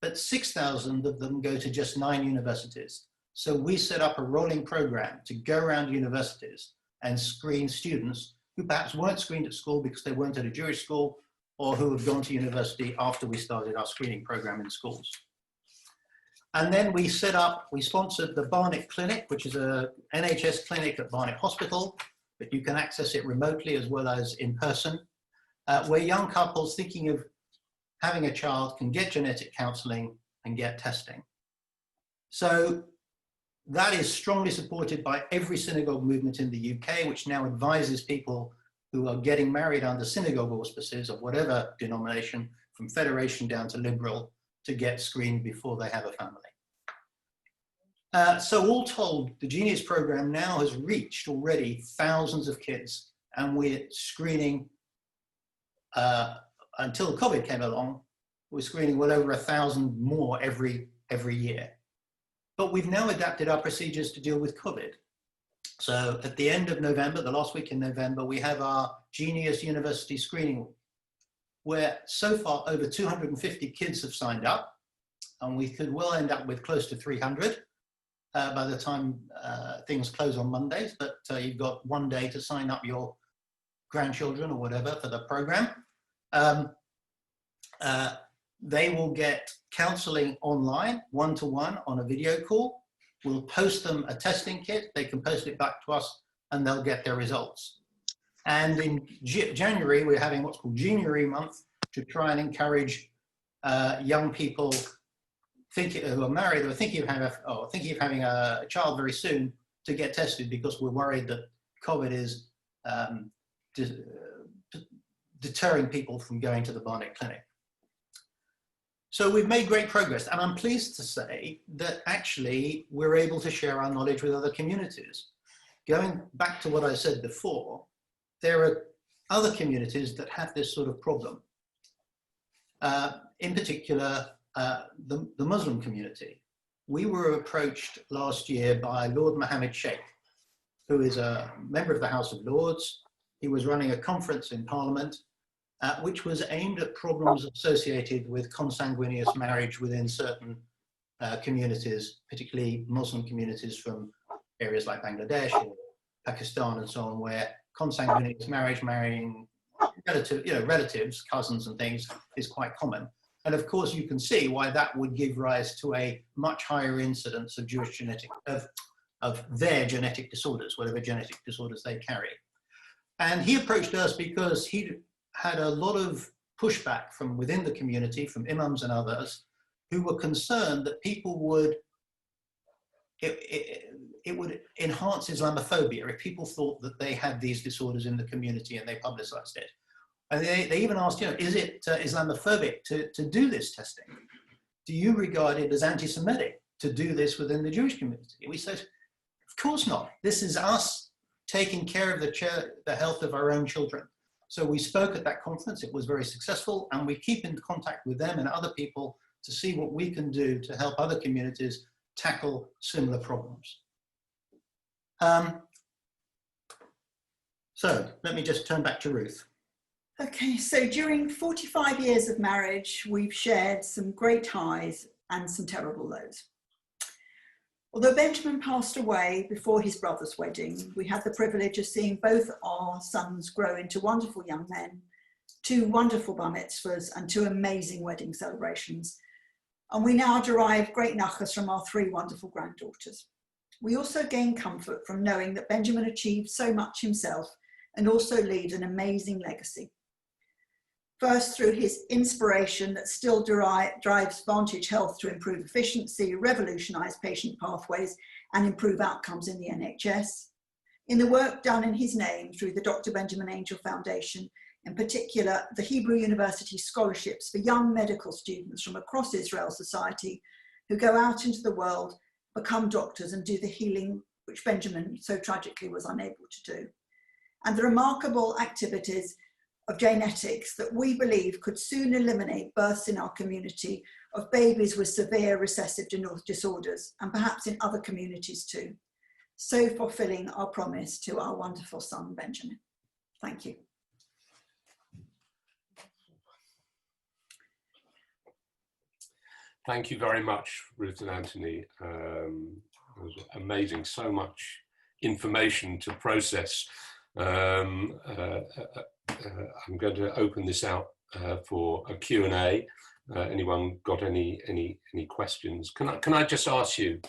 but 6,000 of them go to just 9 universities. So we set up a rolling program to go around universities and screen students who perhaps weren't screened at school because they weren't at a Jewish school, or who had gone to university after we started our screening program in schools. And then we sponsored the Barnet Clinic, which is a NHS clinic at Barnet Hospital, but you can access it remotely as well as in person, where young couples thinking of having a child can get genetic counseling and get testing. So that is strongly supported by every synagogue movement in the UK, which now advises people who are getting married under synagogue auspices of whatever denomination, from Federation down to Liberal, to get screened before they have a family. So all told, the Genius program now has reached already thousands of kids, and we're screening, until COVID came along, we're screening well over 1,000 more every year. But we've now adapted our procedures to deal with COVID. So at the end of November, the last week in November, we have our Genius University screening, where so far over 250 kids have signed up, and we could well end up with close to 300 by the time things close on Mondays, but you've got one day to sign up your grandchildren or whatever for the program. They will get counseling online, one-to-one on a video call. We'll post them a testing kit. They can post it back to us and they'll get their results. And in January, we're having what's called Juniory month to try and encourage young people who are married or thinking of having a child very soon to get tested, because we're worried that COVID is deterring people from going to the Barnet Clinic. So we've made great progress, and I'm pleased to say that actually we're able to share our knowledge with other communities. Going back to what I said before, there are other communities that have this sort of problem. In particular, the Muslim community. We were approached last year by Lord Mohammed Sheikh, who is a member of the House of Lords. He was running a conference in Parliament, which was aimed at problems associated with consanguineous marriage within certain communities, particularly Muslim communities from areas like Bangladesh or Pakistan and so on, where consanguineous marriage, marrying relatives, cousins and things, is quite common. And of course, you can see why that would give rise to a much higher incidence of of their genetic disorders, whatever genetic disorders they carry. And he approached us because he had a lot of pushback from within the community, from imams and others, who were concerned that people would, it would enhance Islamophobia if people thought that they had these disorders in the community and they publicized it. And they even asked, is it Islamophobic to do this testing? Do you regard it as anti-Semitic to do this within the Jewish community? We said, of course not. This is us taking care of the health of our own children. So we spoke at that conference. It was very successful, and we keep in contact with them and other people to see what we can do to help other communities tackle similar problems. So let me just turn back to Ruth. Okay, so during 45 years of marriage, we've shared some great highs and some terrible lows. Although Benjamin passed away before his brother's wedding, we had the privilege of seeing both our sons grow into wonderful young men, 2 wonderful bar mitzvahs and 2 amazing wedding celebrations. And we now derive great nachas from our 3 wonderful granddaughters. We also gain comfort from knowing that Benjamin achieved so much himself and also leaves an amazing legacy. First, through his inspiration that still drives Vantage Health to improve efficiency, revolutionise patient pathways and improve outcomes in the NHS. In the work done in his name through the Dr. Benjamin Angel Foundation, in particular the Hebrew University scholarships for young medical students from across Israel society who go out into the world, become doctors and do the healing which Benjamin so tragically was unable to do. And the remarkable activities of genetics that we believe could soon eliminate births in our community of babies with severe recessive disorders, and perhaps in other communities too. So fulfilling our promise to our wonderful son, Benjamin. Thank you. Thank you very much, Ruth and Anthony. It was amazing, so much information to process. I'm going to open this out for a Q&A. Anyone got any questions? Can I just ask you,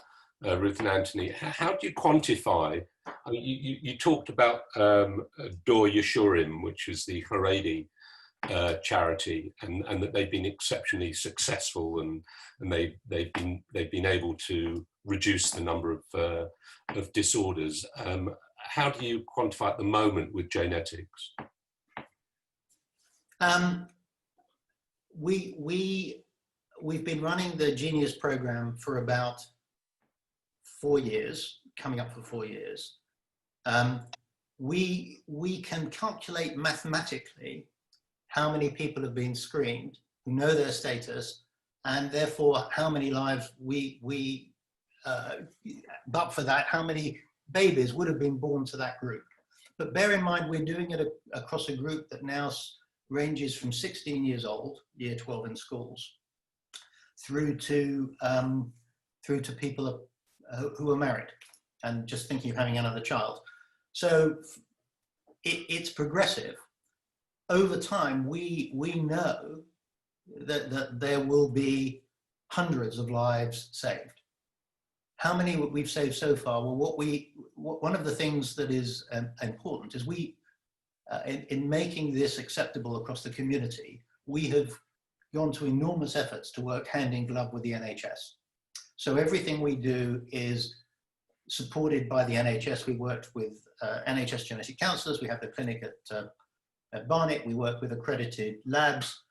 Ruth and Anthony, how do you quantify? I mean, you talked about Dor Yeshurim, which is the Haredi charity, and that they've been exceptionally successful, and they've been able to reduce the number of disorders. How do you quantify at the moment with genetics? We've been running the Genius program for about 4 years, coming up for 4 years. We can calculate mathematically how many people have been screened who know their status, and therefore how many lives but for that, how many babies would have been born to that group. But bear in mind, we're doing it across a group that now ranges from 16 years old, year 12 in schools, through to people who are married and just thinking of having another child. So it's progressive. Over time, we know that there will be hundreds of lives saved. How many we've saved so far? Well, one of the things that is important is in making this acceptable across the community, we have gone to enormous efforts to work hand in glove with the NHS. So everything we do is supported by the NHS. We worked with NHS genetic counsellors. We have the clinic at Barnet. We work with accredited labs.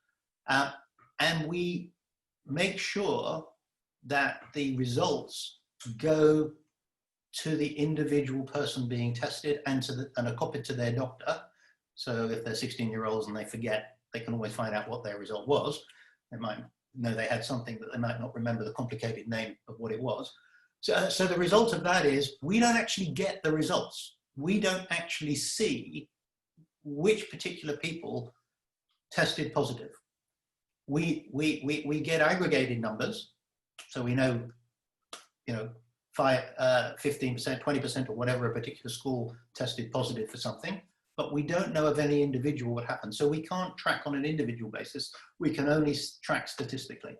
And we make sure that the results go to the individual person being tested and are copied to their doctor. So if they're 16-year-olds and they forget, they can always find out what their result was. They might know they had something, but they might not remember the complicated name of what it was. So the result of that is we don't actually get the results. We don't actually see which particular people tested positive. We get aggregated numbers, so we know, 15%, 20% or whatever a particular school tested positive for something, but we don't know of any individual what happened. So we can't track on an individual basis. We can only track statistically.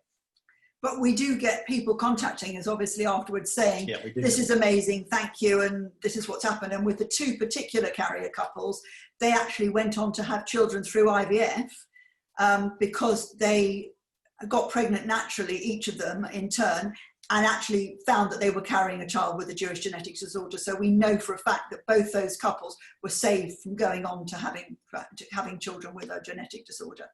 But we do get people contacting us, obviously, afterwards saying, yeah, this is amazing, thank you, and this is what's happened. And with the two particular carrier couples, they actually went on to have children through IVF because they got pregnant naturally, each of them in turn, and actually found that they were carrying a child with a Jewish genetics disorder. So we know for a fact that both those couples were saved from going on to having children with a genetic disorder.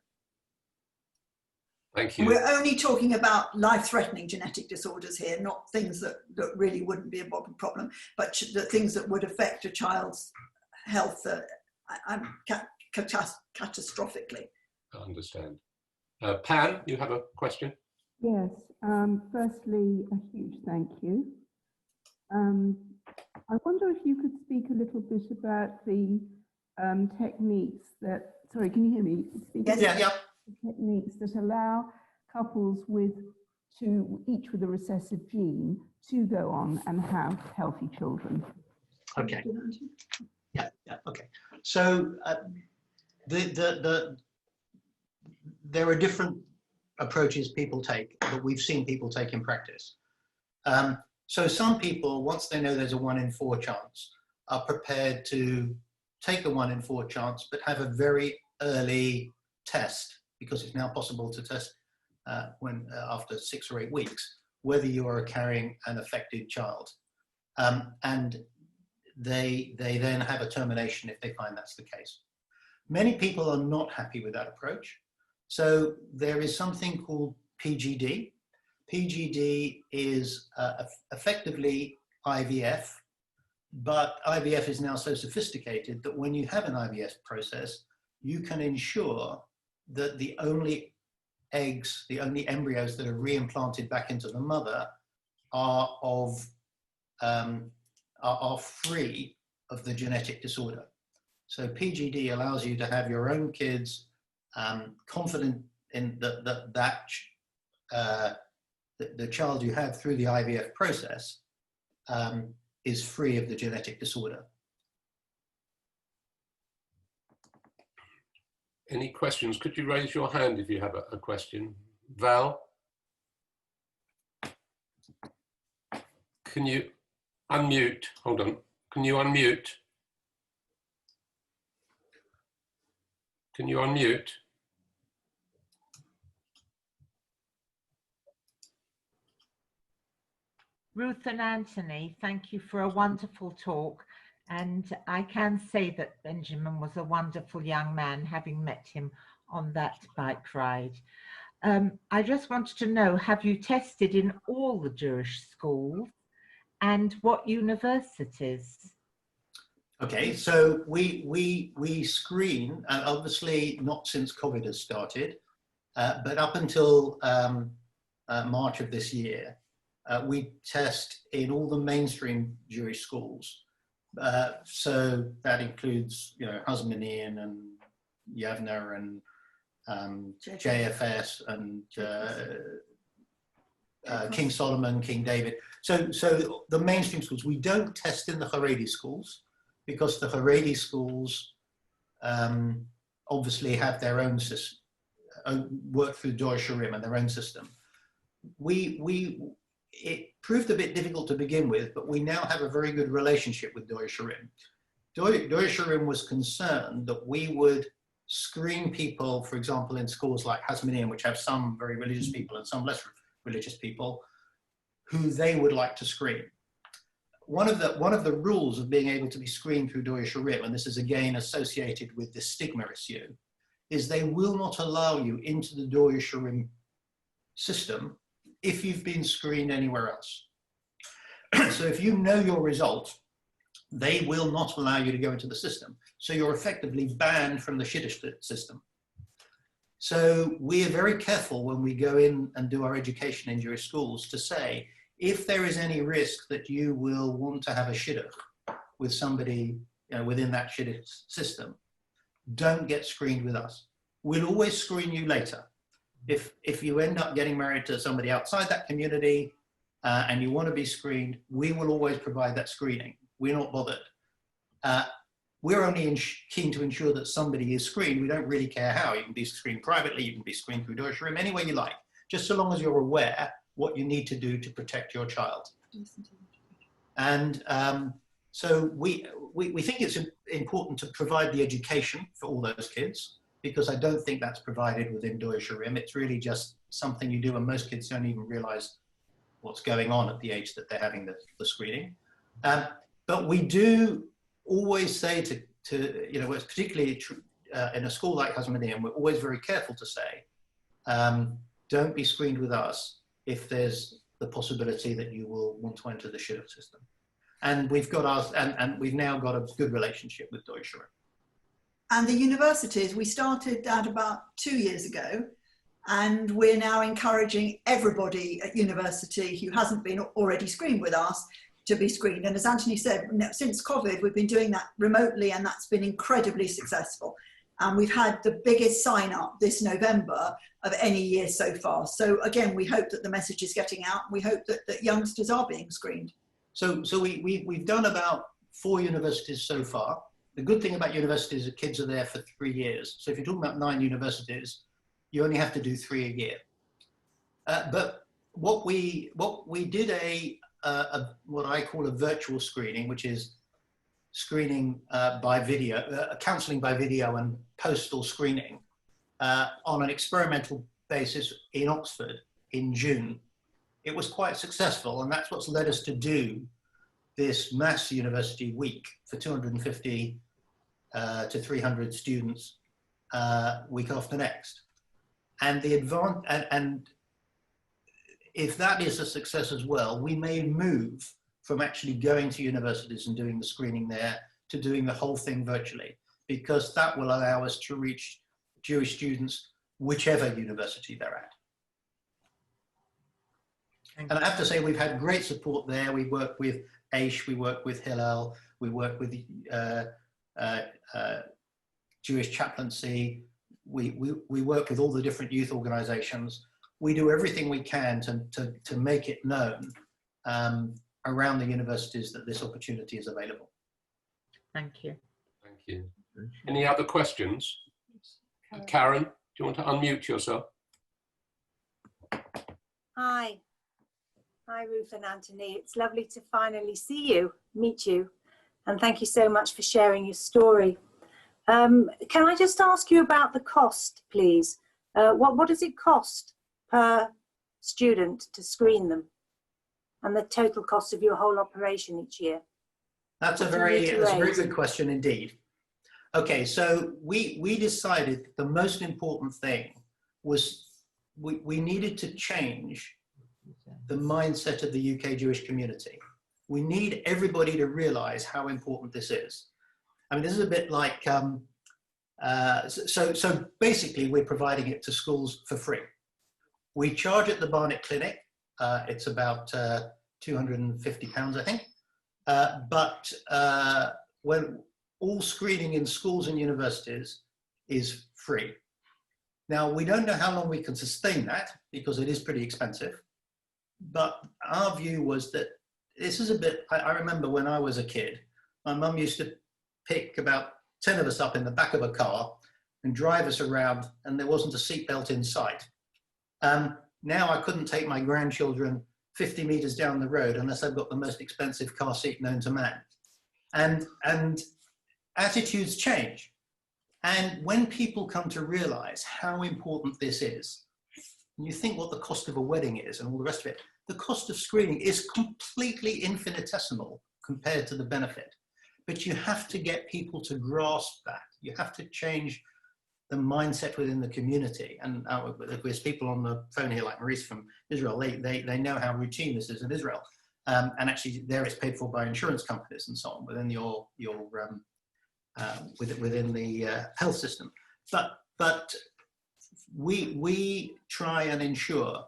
Thank you. We're only talking about life-threatening genetic disorders here, not things that really wouldn't be a problem, but the things that would affect a child's health catastrophically. I understand. Pam, you have a question? Yes. Firstly, a huge thank you. I wonder if you could speak a little bit about the techniques that, sorry, can you hear me? Yes. Yeah. Techniques that allow couples each with a recessive gene to go on and have healthy children. Okay. Yeah. Okay. So there are different approaches people take that we've seen people take in practice. So some people, once they know there's a 1 in 4 chance, are prepared to take the 1 in 4 chance, but have a very early test, because it's now possible to test after 6 or 8 weeks, whether you are carrying an affected child. And they then have a termination if they find that's the case. Many people are not happy with that approach. So there is something called PGD. PGD is effectively IVF, but IVF is now so sophisticated that when you have an IVF process, you can ensure that the only eggs, the only embryos that are reimplanted back into the mother are free of the genetic disorder. So PGD allows you to have your own kids, confident in the child you have through the IVF process is free of the genetic disorder. Any questions? Could you raise your hand if you have a question? Val? Can you unmute? Hold on. Can you unmute? Can you unmute? Ruth and Anthony, thank you for a wonderful talk. And I can say that Benjamin was a wonderful young man, having met him on that bike ride. I just wanted to know, have you tested in all the Jewish schools and what universities? Okay, so we screen, obviously not since COVID has started, but up until March of this year, we test in all the mainstream Jewish schools. So that includes, you know, Hasmonean and Yavner and JFS and King Solomon, King David. So the mainstream schools, we don't test in the Haredi schools because the Haredi schools obviously have their own system, work through Dor Shurim and their own system. It proved a bit difficult to begin with, but we now have a very good relationship with Dor Shurim. Dor Shurim was concerned that we would screen people, for example, in schools like Hasmonean, which have some very religious people and some less religious people, who they would like to screen. One of the rules of being able to be screened through Dor Shurim, and this is again associated with the stigma issue, is they will not allow you into the Dor Shurim system if you've been screened anywhere else. So if you know your result, they will not allow you to go into the system. So you're effectively banned from the SHtory system. So we are very careful when we go in and do our education in Jewish schools to say, if there is any risk that you will want to have a shidduch with somebody, you know, within that shidduch system, don't get screened with us. We'll always screen you later. If you end up getting married to somebody outside that community and you want to be screened, we will always provide that screening. We're not bothered. We're only keen to ensure that somebody is screened. We don't really care how. You can be screened privately, you can be screened through Dor Shurim, any way you like, just so long as you're aware what you need to do to protect your child. And so we think it's important to provide the education for all those kids, because I don't think that's provided within Dor Shurim. It's really just something you do, and most kids don't even realize what's going on at the age that they're having the screening. But we do always say to you know, particularly in a school like Hasmonean, we're always very careful to say, don't be screened with us if there's the possibility that you will want to enter the shidduch system. And we've got ours, and we've now got a good relationship with Dor Shurim. And the universities, we started that about 2 years ago, and we're now encouraging everybody at university who hasn't been already screened with us to be screened. And as Anthony said, since COVID, we've been doing that remotely, and that's been incredibly successful. And we've had the biggest sign up this November of any year so far. So again, we hope that the message is getting out. We hope that youngsters are being screened. So we've done about 4 universities so far. The good thing about universities is that kids are there for 3 years. So if you're talking about 9 universities, you only have to do 3 a year. But what we did what I call a virtual screening, which is screening by video, counselling by video and postal screening on an experimental basis in Oxford in June. It was quite successful, and that's what's led us to do this mass university week for 250 to 300 students week after next. And and if that is a success as well, we may move from actually going to universities and doing the screening there to doing the whole thing virtually, because that will allow us to reach Jewish students whichever university they're at. And I have to say, we've had great support there. We work with Aish, we work with Hillel, we work with Jewish chaplaincy, we work with all the different youth organizations. We do everything we can to make it known around the universities that this opportunity is available. Thank you. Thank you. Any other questions? Karen, do you want to unmute yourself? Hi. Hi, Ruth and Anthony. It's lovely to finally meet you, and thank you so much for sharing your story. Can I just ask you about the cost, please? What does it cost per student to screen them, and the total cost of your whole operation each year? That's a very good question indeed. Okay, so we decided the most important thing was we needed to change the mindset of the UK Jewish community. We need everybody to realize how important this is. I mean, this is a bit like, so basically we're providing it to schools for free. We charge at the Barnet Clinic, it's about £250, I think. But when all screening in schools and universities is free. Now, we don't know how long we can sustain that because it is pretty expensive. But our view was that this is a bit, I remember when I was a kid, my mum used to pick about 10 of us up in the back of a car and drive us around, and there wasn't a seatbelt in sight. Now I couldn't take my grandchildren 50 meters down the road unless I've got the most expensive car seat known to man. And attitudes change. And when people come to realize how important this is, and you think what the cost of a wedding is and all the rest of it, the cost of screening is completely infinitesimal compared to the benefit. But you have to get people to grasp that. You have to change the mindset within the community. And there's people on the phone here like Maurice from Israel, they know how routine this is in Israel. And actually there it's paid for by insurance companies and so on within within the health system. But we try and ensure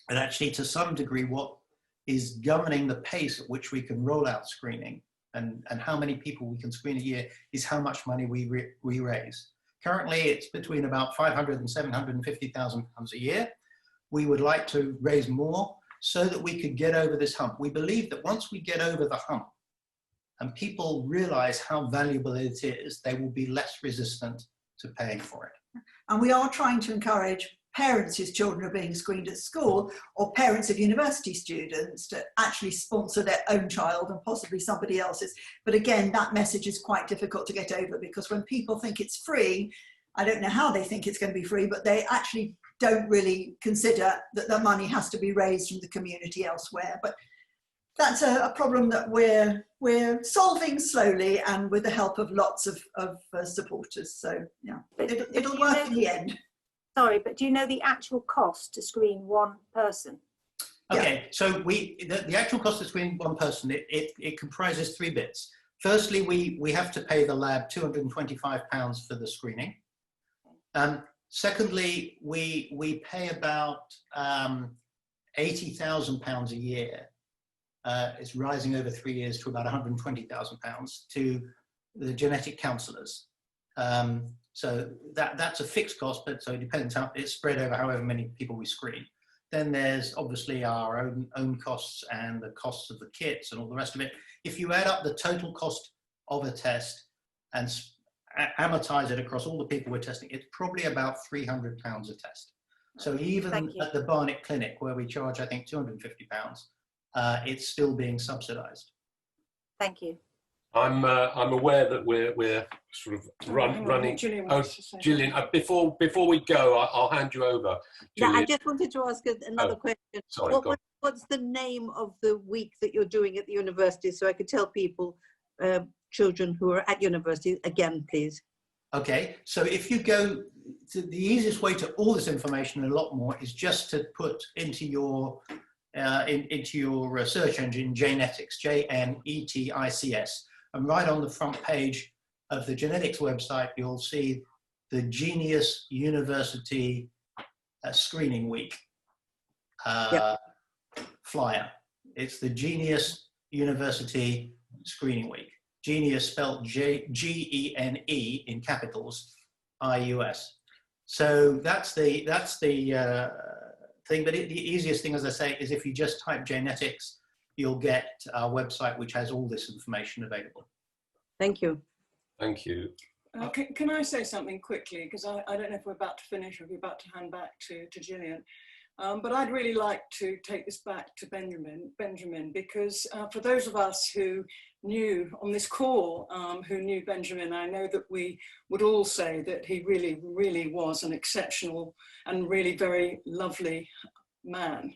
that actually to some degree what is governing the pace at which we can roll out screening and how many people we can screen a year is how much money we raise. Currently, it's between about 500 and 750,000 pounds a year. We would like to raise more so that we could get over this hump. We believe that once we get over the hump and people realize how valuable it is, they will be less resistant to paying for it. And we are trying to encourage parents whose children are being screened at school or parents of university students to actually sponsor their own child and possibly somebody else's. But again, that message is quite difficult to get over because when people think it's free, I don't know how they think it's going to be free, but they actually don't really consider that the money has to be raised from the community elsewhere. But that's a problem that we're solving slowly and with the help of lots of supporters. So yeah, it'll work in the end. Sorry, but do you know the actual cost to screen one person? Okay, yeah. So the actual cost to screen one person, it comprises three bits. Firstly, we have to pay the lab £225 for the screening. Secondly, we pay about £80,000 a year. It's rising over 3 years to about £120,000 to the genetic counsellors. So that's a fixed cost, but so it depends how it's spread over however many people we screen. Then there's obviously our own costs and the costs of the kits and all the rest of it. If you add up the total cost of a test and amortize it across all the people we're testing, it's probably about £300 a test. So even at the Barnet Clinic, where we charge, I think, £250, it's still being subsidized. Thank you. I'm aware that we're sort of running. Gillian, before we go, I'll hand you over. Yeah, I just wanted to ask another question. Sorry, what's the name of the week that you're doing at the university, so I could tell people, children who are at university, again, please. Okay, so if you go, the easiest way to all this information and a lot more is just to put into your search engine genetics, JNETICS. And right on the front page of the genetics website, you'll see the Genius University Screening Week flyer. It's the Genius University Screening Week. Genius spelled G-E-N-E in capitals, I-U-S. So that's the thing. But the easiest thing, as I say, is if you just type genetics, you'll get our website, which has all this information available. Thank you. Thank you. Can I say something quickly? Because I don't know if we're about to finish or if we're about to hand back to Gillian. But I'd really like to take this back to Benjamin, because for those of us who knew on this call, who knew Benjamin, I know that we would all say that he really, really was an exceptional and really very lovely man.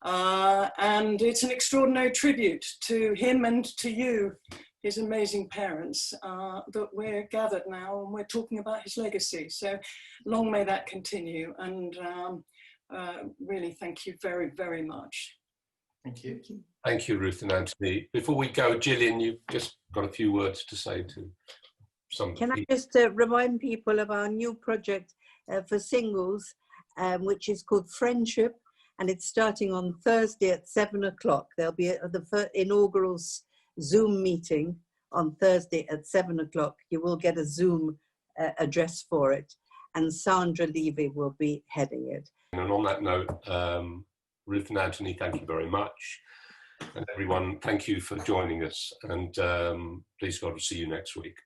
And it's an extraordinary tribute to him and to you, his amazing parents that we're gathered now and we're talking about his legacy. So long may that continue, and really thank you very, very much. Thank you. Thank you, Ruth and Anthony. Before we go, Gillian, you've just got a few words to say to some Can people. I just remind people of our new project for singles, which is called Friendship, and it's starting on Thursday at 7 o'clock. There'll be the inaugural Zoom meeting on Thursday at 7 o'clock. You will get a Zoom address for it, and Sandra Levy will be heading it. And on that note, Ruth and Anthony, thank you very much. And everyone, thank you for joining us. And please God, we'll see you next week.